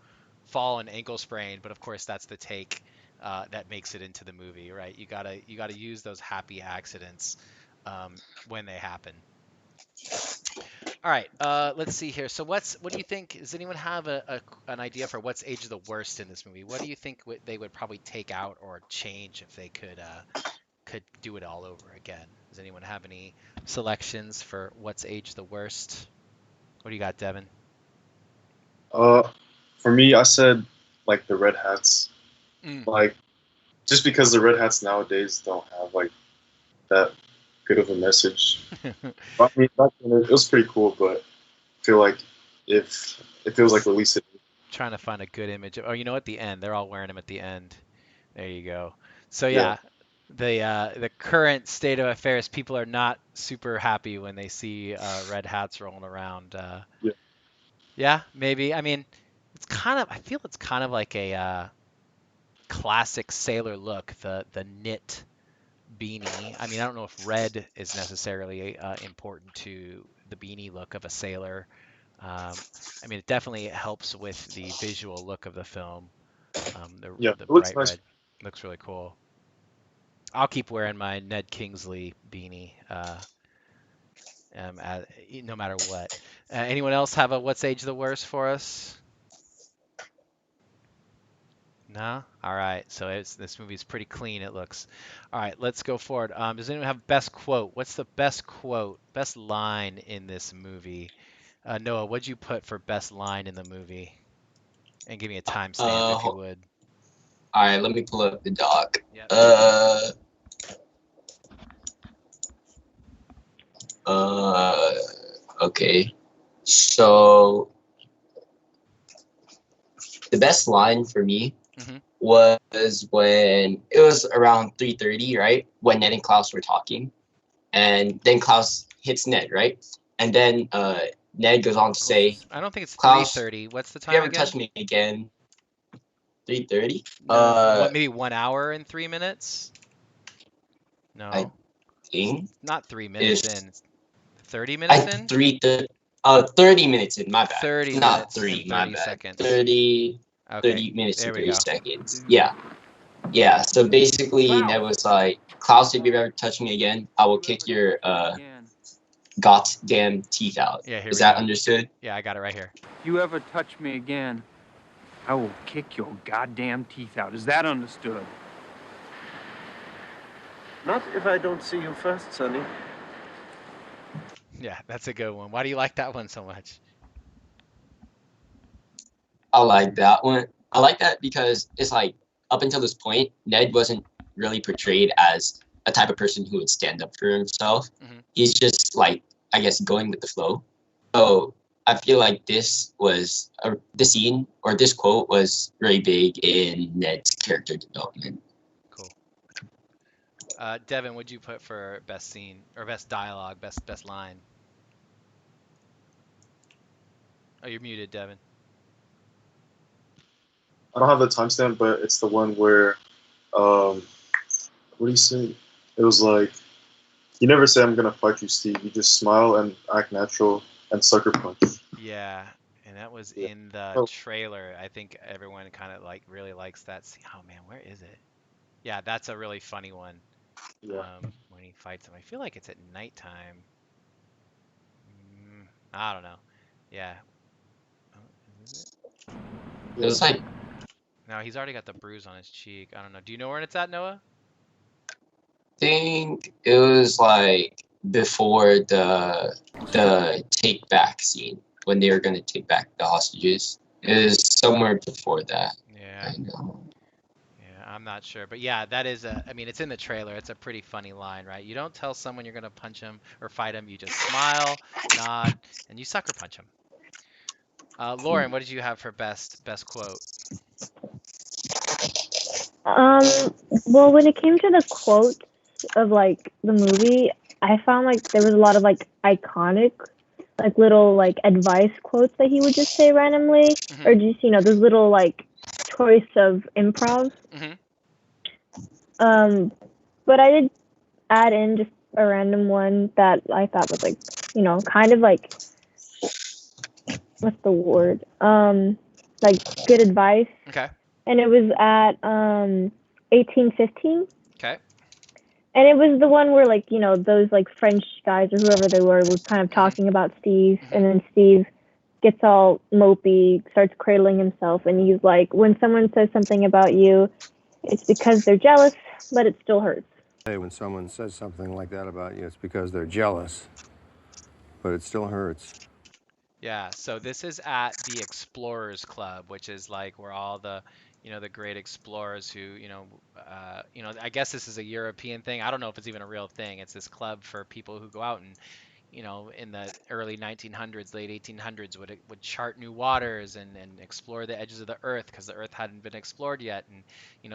fall and ankle sprain, but of course that's the take that makes it into the movie, right? You gotta use those happy accidents when they happen. All right, let's see here. So what do you think? Does anyone have an idea for what's age the worst in this movie? What do you think they would probably take out or change if they could do it all over again? Does anyone have any selections for what's age the worst? What do you got, Devin? For me, I said the red hats. Just because the red hats nowadays don't have that good of a message. But, I mean, it was pretty cool, but I feel like if it was like released, Trying to find a good image. Oh, you know, at the end, they're all wearing them at the end. There you go. So yeah, the current state of affairs, people are not super happy when they see red hats rolling around. yeah, Yeah, maybe. I mean, I feel it's kind of like a classic sailor look, the knit beanie. I mean, I don't know if red is necessarily important to the beanie look of a sailor. I mean, it definitely helps with the visual look of the film. yeah. The It looks bright nice. red looks really cool. I'll keep wearing my Ned Kingsley beanie, no matter what. Anyone else have a what's age the worst for us? No? All right. So this movie's pretty clean, it looks. All right, let's go forward. Does anyone have best quote? What's the best quote, best line in this movie? Noah, what'd you put for best line in the movie? And give me a timestamp if you would. All right, let me pull up the doc. Yep. Okay. So the best line for me was when it was around 3:30, right? When Ned and Klaus were talking, and then Klaus hits Ned, right? And then Ned goes on to say, I don't think it's Klaus, 3:30. What's the if you time ever again? touch me again, 3:30? No, maybe 1 hour and 3 minutes? No. I think not 3 minutes in. It's 30 minutes in? 30 minutes in, my bad. 30 Not minutes 3, and my 30 bad. seconds. 30 Okay, minutes there and we 30 go. seconds. Yeah. Yeah, so basically Ned was like, Klaus, if you ever touch me again, I will kick your goddamn teeth out. Yeah, here Is we that go. understood? Yeah, I got it right here. If you ever touch me again, I will kick your goddamn teeth out. Is that understood? Not if I don't see you first, Sonny. Yeah, that's a good one. Why do you like that one so much? I like that one. I like that because it's like, up until this point, Ned wasn't really portrayed as a type of person who would stand up for himself. He's just like, I guess, going with the flow. So I feel like this scene or this quote was really big in Ned's character development. Cool. Devin, what'd you put for best scene or best dialogue, best line? Oh, you're muted, Devin. I don't have the timestamp, but it's the one where, what do you say? It was like, you never say I'm gonna fight you, Steve. You just smile and act natural and sucker punch. Yeah, and that was in the trailer. I think everyone kind of like really likes that scene. Oh man, where is it? Yeah, that's a really funny one. Yeah. When he fights him, I feel like it's at nighttime. I don't know. Yeah. It was like, no, he's already got the bruise on his cheek. I don't know. Do you know where it's at, Noah? I think it was like before the take back scene when they were gonna take back the hostages. It was somewhere before that. Yeah. I know. Yeah, I'm not sure, but yeah, that is I mean, it's in the trailer. It's a pretty funny line, right? You don't tell someone you're gonna punch him or fight him. You just smile, nod, and you sucker punch him. Lauren, what did you have for best quote? Well, when it came to the quotes of like the movie, I found like there was a lot of like iconic, like little like advice quotes that he would just say randomly, or just those little like choice of improv. But I did add in just a random one that I thought was like kind of like, what's the word? Like good advice. Okay. And it was at 1815. Okay. And it was the one where like those like French guys or whoever they were was kind of talking about Steve, and then Steve gets all mopey, starts cradling himself, and he's like, when someone says something about you, it's because they're jealous, but it still hurts. Hey, when someone says something like that about you, it's because they're jealous, but it still hurts. Yeah, so this is at the Explorers Club, which is like where all the, the great explorers who, I guess this is a European thing. I don't know if it's even a real thing. It's this club for people who go out and, in the early 1900s, late 1800s, would chart new waters and explore the edges of the Earth because the Earth hadn't been explored yet. And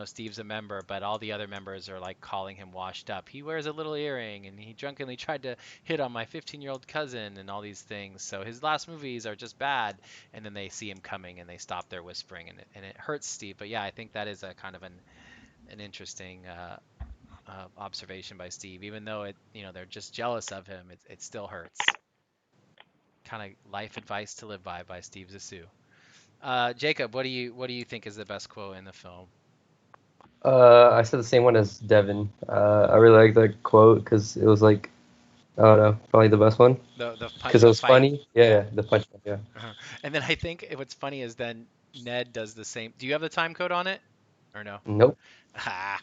Steve's a member, but all the other members are like calling him washed up. He wears a little earring, and he drunkenly tried to hit on my 15-year-old cousin, and all these things. So his last movies are just bad. And then they see him coming, and they stop their whispering, and it hurts Steve. But yeah, I think that is a kind of an interesting observation by Steve. Even though they're just jealous of him, it still hurts. Kind of life advice to live by Steve Zissou. Jacob, what do you think is the best quote in the film? I said the same one as Devin. I really like the quote because it was like, I don't know, probably the best one. The punch, Because it was fight. funny. Yeah, the punch. Yeah. And then I think what's funny is then Ned does the same. Do you have the time code on it, or no? Nope. I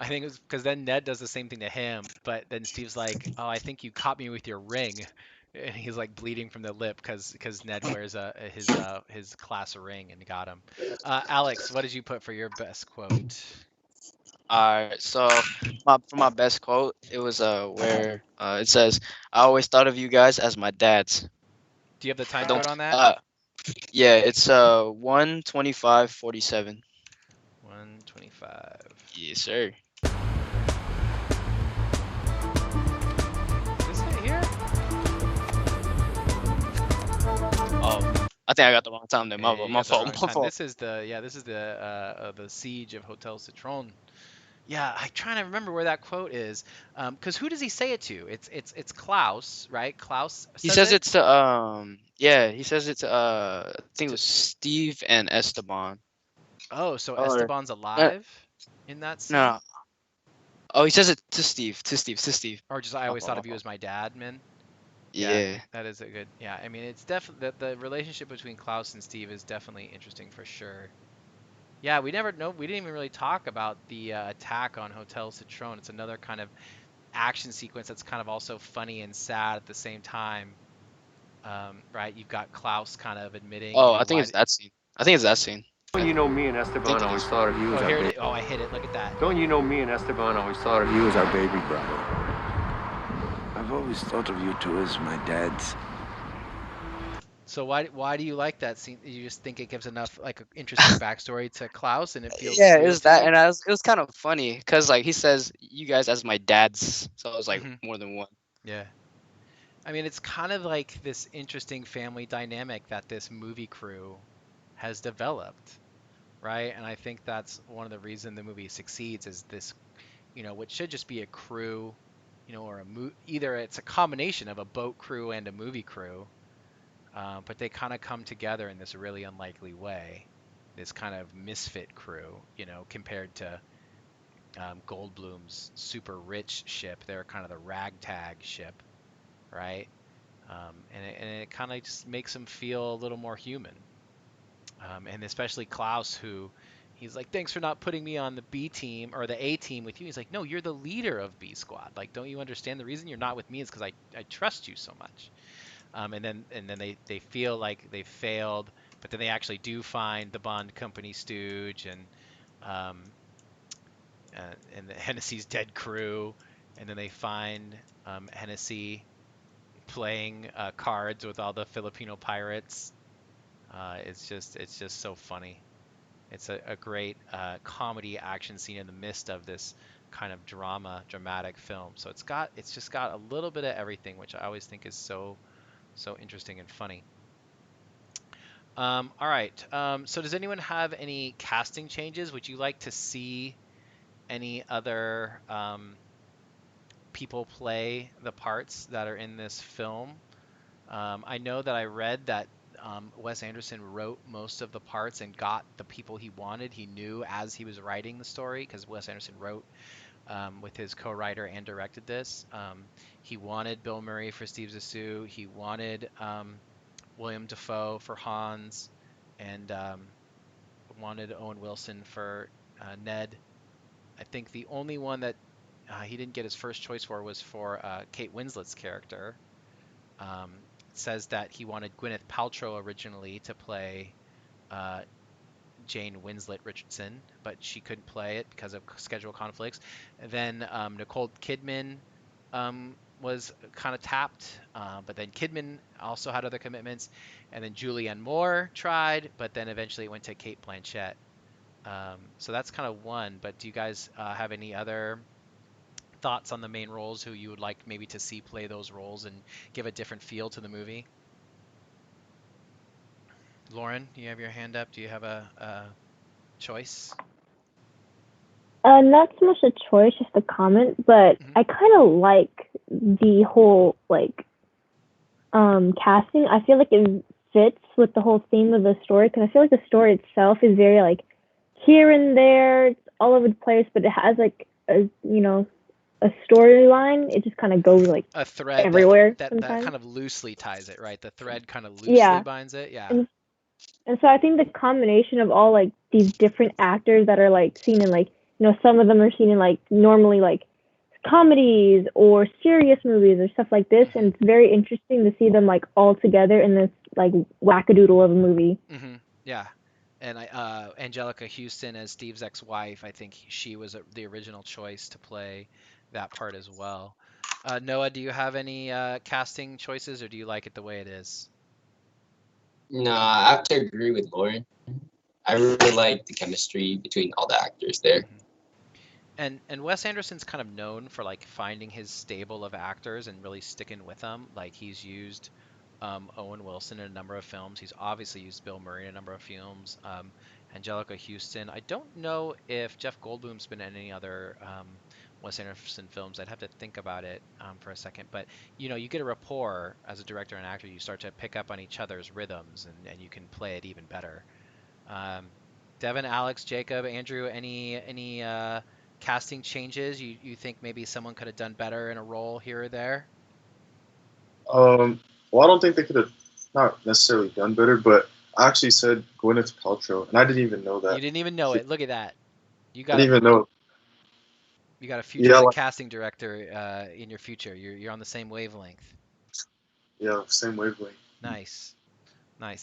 think it was because then Ned does the same thing to him, but then Steve's like, "Oh, I think you caught me with your ring," and he's like bleeding from the lip because Ned wears his class ring and got him. Alex, what did you put for your best quote? Alright, so for my best quote, it was where it says, "I always thought of you guys as my dads." Do you have the time Don't code on that? yeah, it's 1:25:47. 1:25. Yes, sir. Is this it here? Oh, I think I got the wrong time there. My Yeah, you my got the wrong fault. My time. fault. This is the siege of Hotel Citron. Yeah, I'm trying to remember where that quote is. Because who does he say it to? It's Klaus, right? Klaus He says says it. it to he says it to I think it was Steve and Esteban. Oh, so Or Esteban's alive in that scene? no. Oh, he says it to Steve. To Steve. Or just I My always fault, thought my of you fault. as my dad, man. Yeah. That is a good. Yeah, I mean it's definitely the relationship between Klaus and Steve is definitely interesting for sure. Yeah, we didn't even really talk about the attack on Hotel Citron. It's another kind of action sequence that's kind of also funny and sad at the same time. Right? You've got Klaus kind of admitting, Oh, I think why. it's that scene. I think it's that scene. Don't you know me and I Esteban think it always is. thought of you Oh, as our here it baby. is. Oh, I hit it. Look at that. Don't you know me and Esteban always thought of you as our baby brother? I've always thought of you two as my dads. So why do you like that scene? You just think it gives enough like an interesting backstory to Klaus, and it feels Yeah, it real was to that, you? and it was kind of funny because like he says you guys as my dads, so it was like more than one. Yeah. I mean, it's kind of like this interesting family dynamic that this movie crew has developed, right? And I think that's one of the reasons the movie succeeds is this, what should just be a crew, or either it's a combination of a boat crew and a movie crew, but they kind of come together in this really unlikely way. This kind of misfit crew, compared to Goldblum's super rich ship. They're kind of the ragtag ship, right? And it kind of just makes him feel a little more human. And especially Klaus, who he's like, thanks for not putting me on the B team or the A team with you. He's like, no, you're the leader of B squad. Like, don't you understand the reason you're not with me is because I trust you so much. And then they feel like they failed, but then they actually do find the Bond company stooge um, and the Hennessy's dead crew, and then they find Hennessy playing cards with all the Filipino pirates. It's just so funny. It's a great comedy action scene in the midst of this kind of dramatic film. So it's just got a little bit of everything, which I always think is so interesting and funny. All right. So does anyone have any casting changes? Would you like to see any other people play the parts that are in this film? I know that I read that Wes Anderson wrote most of the parts and got the people he wanted. He knew as he was writing the story, because Wes Anderson wrote with his co-writer and directed this. He wanted Bill Murray for Steve Zissou. He wanted William Dafoe for Hans, and wanted Owen Wilson for Ned. I think the only one that he didn't get his first choice for was for Kate Winslet's character. It says that he wanted Gwyneth Paltrow originally to play Jane Winslet Richardson, but she couldn't play it because of schedule conflicts. And then Nicole Kidman was kind of tapped, but then Kidman also had other commitments, and then Julianne Moore tried, but then eventually it went to Kate Blanchett. So that's kind of one. But do you guys have any other thoughts on the main roles who you would like maybe to see play those roles and give a different feel to the movie? Lauren, you have your hand up. Do you have a choice? Not so much a choice, just a comment, but I kind of like the whole like casting. I feel like it fits with the whole theme of the story because I feel like the story itself is very like here and there, it's all over the place, but it has like a a storyline. It just kind of goes like A thread everywhere that sometimes. kind of loosely ties it, right? The thread kind of loosely binds it. Yeah. And so I think the combination of all like these different actors that are like seen in like some of them are seen in like normally like comedies or serious movies or stuff like this, and it's very interesting to see them like all together in this like wackadoodle of a movie. Yeah. And Angelica Houston as Steve's ex-wife, I think she was the original choice to play that part as well. Noah, do you have any casting choices, or do you like it the way it is? No, I have to agree with Lauren. I really like the chemistry between all the actors there. And Wes Anderson's kind of known for like finding his stable of actors and really sticking with them. Like he's used Owen Wilson in a number of films. He's obviously used Bill Murray in a number of films. Angelica Houston. I don't know if Jeff Goldblum's been in any other Wes Anderson films. I'd have to think about it for a second. But you get a rapport as a director and actor. You start to pick up on each other's rhythms, and you can play it even better. Devin, Alex, Jacob, Andrew, any casting changes you think maybe someone could have done better in a role here or there? Well, I don't think they could have not necessarily done better, but I actually said Gwyneth Paltrow, and I didn't even know that. You didn't even know it. Look at that. I didn't even know. You got a future as a casting director in your future. You're on the same wavelength. Yeah, same wavelength. Nice.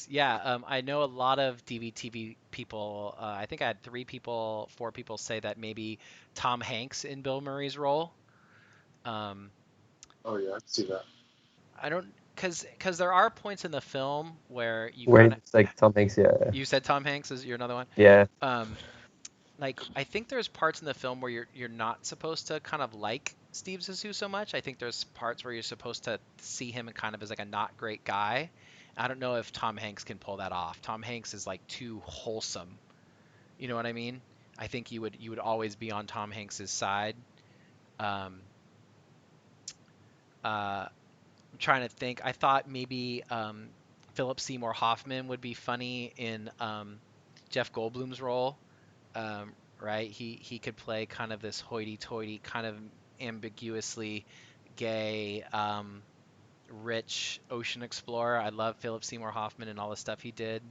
Yeah, I know a lot of DVTV people. I think I had 4 people say that maybe Tom Hanks in Bill Murray's role. Oh yeah, I can see that. I don't, because there are points in the film where it's like Tom Hanks, yeah. You said Tom Hanks is you're another one. Yeah. Like I think there's parts in the film where you're not supposed to kind of like Steve Zissou so much. I think there's parts where you're supposed to see him kind of as like a not great guy. I don't know if Tom Hanks can pull that off. Tom Hanks is like too wholesome. You know what I mean? I think you would always be on Tom Hanks's side. I'm trying to think. I thought maybe Philip Seymour Hoffman would be funny in Jeff Goldblum's role. Right? He could play kind of this hoity-toity, kind of ambiguously gay, rich ocean explorer. I love Philip Seymour Hoffman and all the stuff he did.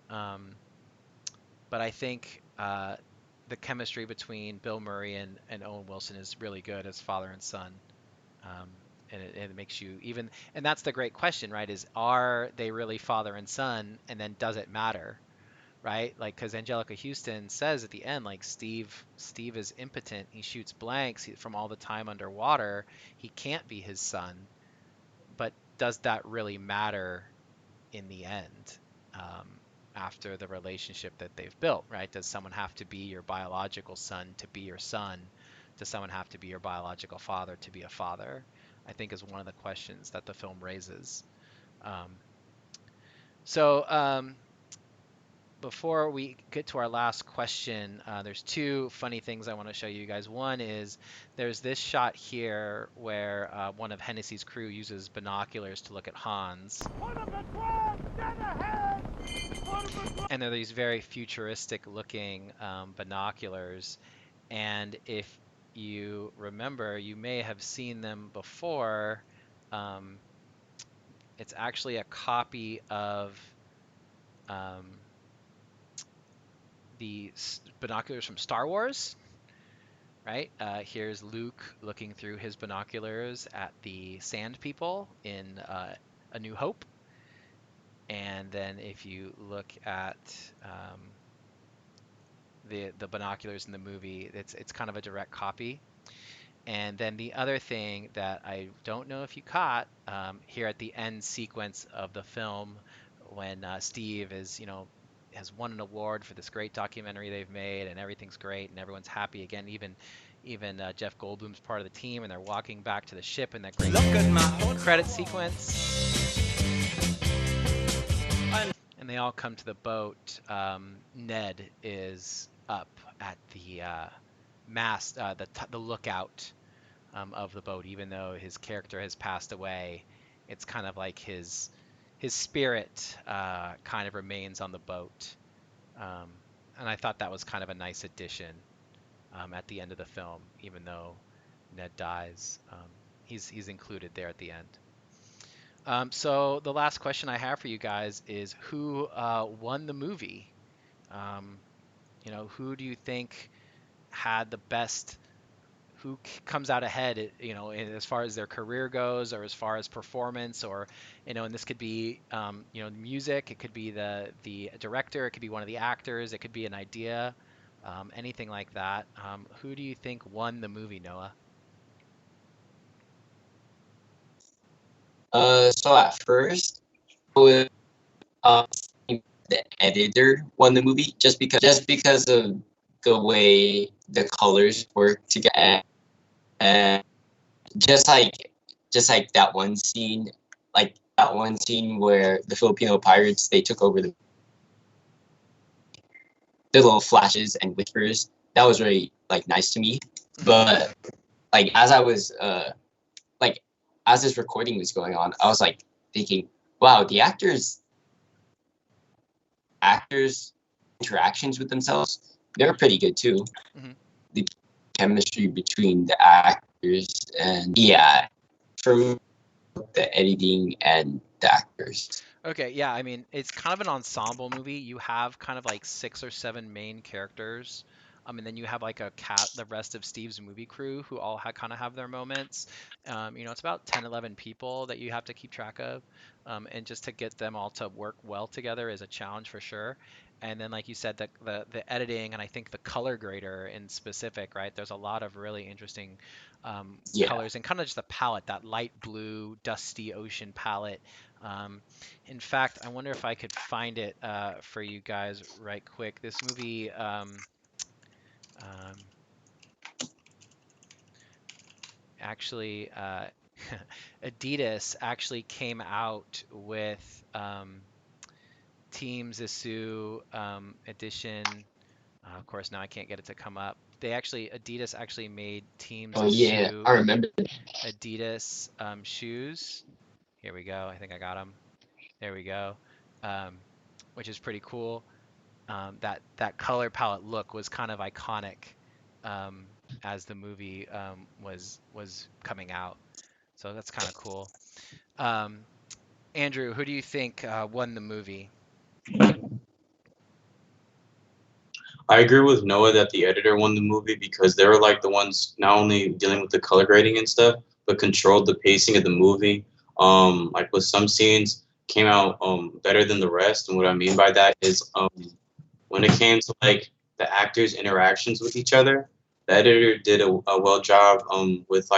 But I think the chemistry between Bill Murray and Owen Wilson is really good as father and son. And it makes you even, and that's the great question, right? Is are they really father and son? And then does it matter? Right? Like, because Angelica Houston says at the end, like Steve is impotent. He shoots blanks from all the time underwater. He can't be his son. But does that really matter in the end? After the relationship that they've built, right? Does someone have to be your biological son to be your son? Does someone have to be your biological father to be a father? I think is one of the questions that the film raises. Before we get to our last question, there's 2 funny things I want to show you guys. One is there's this shot here where one of Hennessy's crew uses binoculars to look at Hans. And they're these very futuristic looking binoculars. And if you remember, you may have seen them before. It's actually a copy of the binoculars from Star Wars, right? Here's Luke looking through his binoculars at the Sand People in A New Hope. And then if you look at the binoculars in the movie. It's kind of a direct copy. And then the other thing that I don't know if you caught here at the end sequence of the film, when Steve is, has won an award for this great documentary they've made, and everything's great, and everyone's happy again. Even Jeff Goldblum's part of the team, and they're walking back to the ship in that great credit sequence. And they all come to the boat. Ned is up at the mast, the lookout of the boat. Even though his character has passed away, it's kind of like his spirit kind of remains on the boat. And I thought that was kind of a nice addition at the end of the film. Even though Ned dies, he's included there at the end. So the last question I have for you guys is, who won the movie? Who do you think had the best? Who comes out ahead? As far as their career goes, or as far as performance, or and this could be music. It could be the director. It could be one of the actors. It could be an idea. Anything like that. Who do you think won the movie, Noah? So at first, I would the editor won the movie just because of the way the colors work together, and just like that one scene, where the Filipino pirates, they took over the little flashes and whispers. That was really nice to me. But as I was as this recording was going on, I was thinking, wow, the actors interactions with themselves, they're pretty good too. The chemistry between the actors, and for me, the editing and the actors. Okay, yeah, I mean, it's kind of an ensemble movie. You have kind of 6 or 7 main characters, and then you have the rest of Steve's movie crew, who all kind of have their moments. It's about 10, 11 people that you have to keep track of, and just to get them all to work well together is a challenge for sure. And then, like you said, the editing, and I think the color grader in specific, right? There's a lot of really interesting colors, and kind of just the palette, that light blue, dusty ocean palette. In fact, I wonder if I could find it for you guys right quick. This movie, actually, Adidas actually came out with Team Zissou edition. Of course, now I can't get it to come up. Adidas actually made Team Zissou I remember Adidas shoes. Here we go. I think I got them. There we go. Which is pretty cool. That color palette look was kind of iconic as the movie was coming out. So that's kind of cool. Andrew, who do you think won the movie? I agree with Noah that the editor won the movie, because they were the ones not only dealing with the color grading and stuff, but controlled the pacing of the movie. With some scenes came out better than the rest, and what I mean by that is when it came to the actors' interactions with each other, the editor did a well job with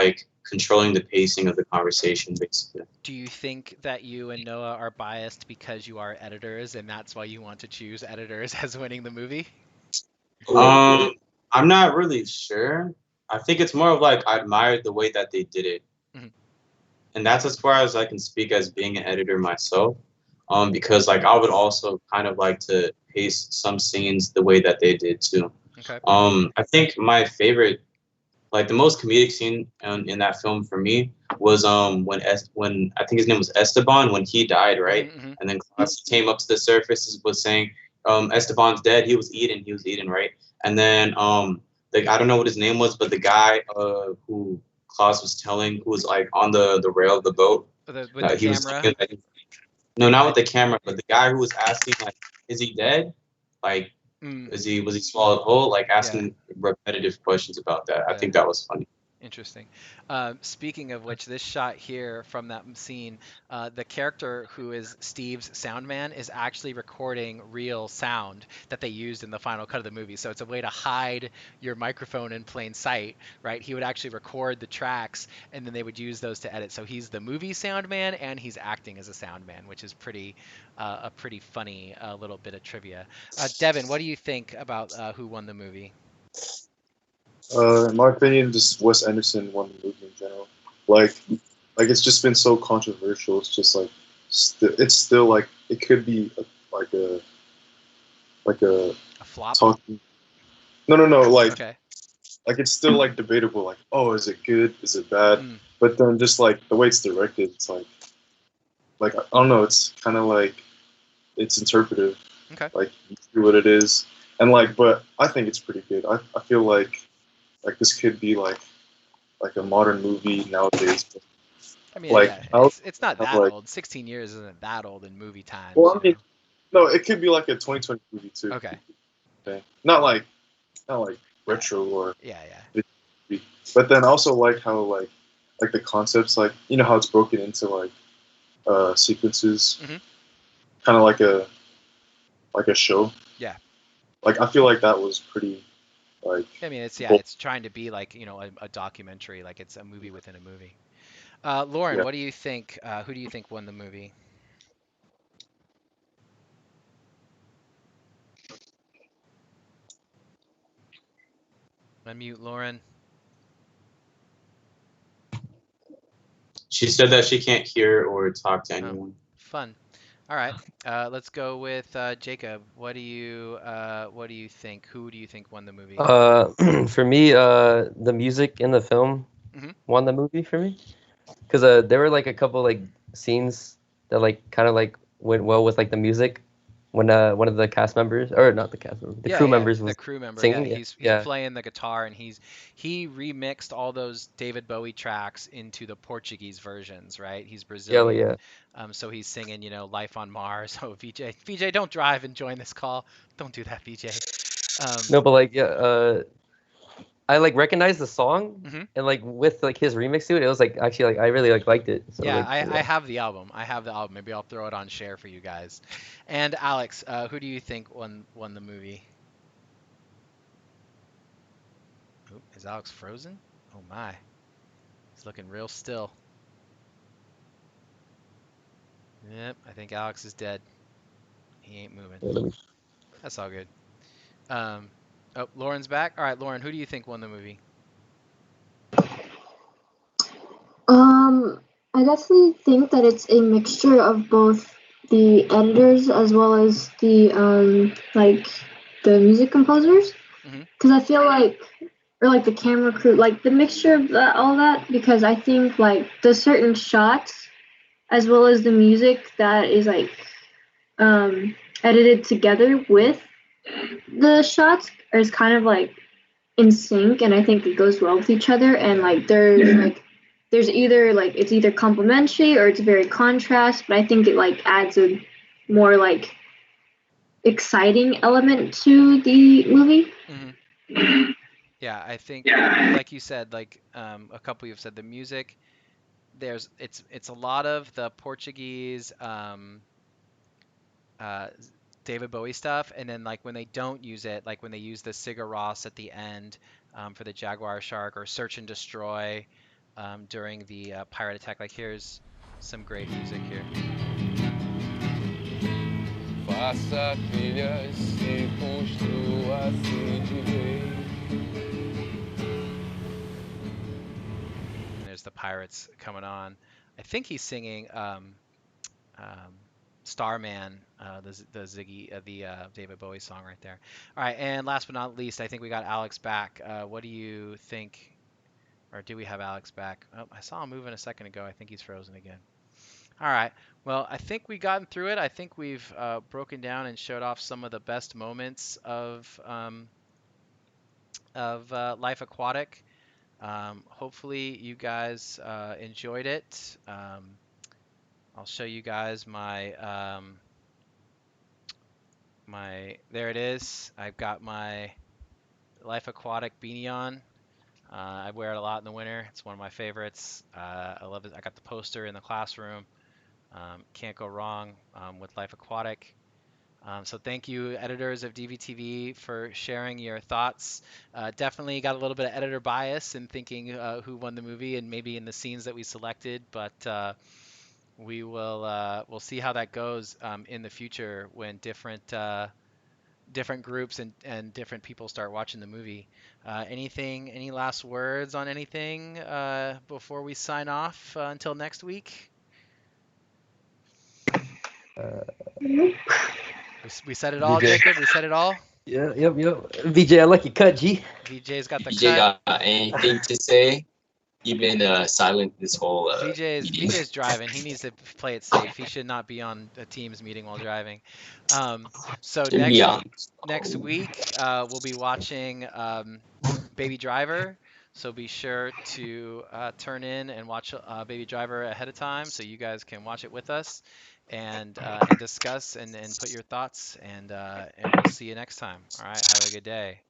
controlling the pacing of the conversation, basically. Do you think that you and Noah are biased because you are editors, and that's why you want to choose editors as winning the movie? I'm not really sure. I think it's more of I admired the way that they did it. And that's as far as I can speak as being an editor myself. Because I would also kind of like to pace some scenes the way that they did too. Okay. I think my favorite, the most comedic scene in that film for me was when I think his name was Esteban, when he died, right? And then Klaus came up to the surface, was saying, Esteban's dead. He was eaten, right? And then I don't know what his name was, but the guy who Klaus was telling, who was on the rail of the boat, with the camera. No, not with the camera, but the guy who was asking, is he dead? Was he swallowed whole? Asking repetitive questions about that. I think that was funny. Interesting. Speaking of which, this shot here from that scene, the character who is Steve's sound man is actually recording real sound that they used in the final cut of the movie. So it's a way to hide your microphone in plain sight, right? He would actually record the tracks and then they would use those to edit. So he's the movie sound man and he's acting as a sound man, which is a pretty funny little bit of trivia. Devin, what do you think about who won the movie? In my opinion, just Wes Anderson won the movie in general. Like it's just been so controversial. It's just like it's still like it could be like a flop. Talking. No. Like okay. Like it's still like debatable. Like, oh, is it good? Is it bad? But then just like the way it's directed, it's like I don't know. It's kind of like it's interpretive. Okay. Like you see what it is, and like, but I think it's pretty good. I feel like this could be like a modern movie nowadays. I mean, like, yeah, it's not that old. 16 years isn't that old in movie time. Well, I mean, no, it could be like a 2020 movie too. Okay. Not like retro or yeah. But then also like how like the concepts, like you know how it's broken into like sequences, kind of like a show. Yeah. Like I feel like that was pretty like. I mean, it's trying to be like a documentary, like it's a movie within a movie. Lauren, what do you think? Who do you think won the movie? Unmute Lauren. She said that she can't hear or talk to anyone. Fun. All right. Let's go with Jacob. What do you think? Who do you think won the movie? For me, the music in the film won the movie for me, because there were like a couple like scenes that like kind of like went well with like the music when one of the cast members, or not the cast member, the crew members was the crew member. singing. Yeah, he's playing the guitar and he remixed all those David Bowie tracks into the Portuguese versions, right? He's Brazilian. So he's singing, Life on Mars. Oh, VJ, don't drive and join this call. Don't do that, VJ. No, but like I like recognized the song and like with like his remix to it, it was like actually like I really liked it. So, yeah, like, I have the album. Maybe I'll throw it on share for you guys. And Alex, who do you think won the movie? Oh, is Alex frozen? Oh my, he's looking real still. Yep, I think Alex is dead. He ain't moving. That's all good. Oh, Lauren's back. All right, Lauren, who do you think won the movie? I definitely think that it's a mixture of both the editors as well as the like the music composers, because I feel like, or like the camera crew, like the mixture of all that, because I think like the certain shots as well as the music that is like edited together with the shots is kind of like in sync, and I think it goes well with each other, and like there's either like it's either complementary or it's very contrast, but I think it like adds a more like exciting element to the movie. Yeah, I think like you said, like a couple you've said, the music, it's a lot of the Portuguese David Bowie stuff, and then like when they don't use it, like when they use the Sigur Rós at the end for the Jaguar shark, or Search and Destroy during the pirate attack. Like here's some great music here. Faça trilhas, se construa, se direito. There's the pirates coming on. I think he's singing Starman, the Ziggy, the David Bowie song right there. All right, and last but not least, I think we got Alex back. What do you think, or do we have Alex back? Oh, I saw him moving a second ago. I think he's frozen again. All right, well, I think we gotten through it. I think we've broken down and showed off some of the best moments of Life Aquatic. Hopefully you guys enjoyed it. I'll show you guys my there it is. I've got my Life Aquatic beanie on. I wear it a lot in the winter. It's one of my favorites. I love it. I got the poster in the classroom. Can't go wrong with Life Aquatic. So thank you, editors of DVTV, for sharing your thoughts. Definitely got a little bit of editor bias in thinking who won the movie and maybe in the scenes that we selected, but we'll see how that goes in the future when different groups and different people start watching the movie. Any last words on anything before we sign off until next week? We said it all, VJ. Jacob. We said it all. Yeah, yep. VJ, I like your cut, G. VJ's got the VJ cut. got anything to say? You've been silent this whole meeting. VJ's driving. He needs to play it safe. He should not be on a Teams meeting while driving. So next week we'll be watching Baby Driver. So be sure to turn in and watch Baby Driver ahead of time so you guys can watch it with us and discuss and put your thoughts and we'll see you next time. All right. Have a good day.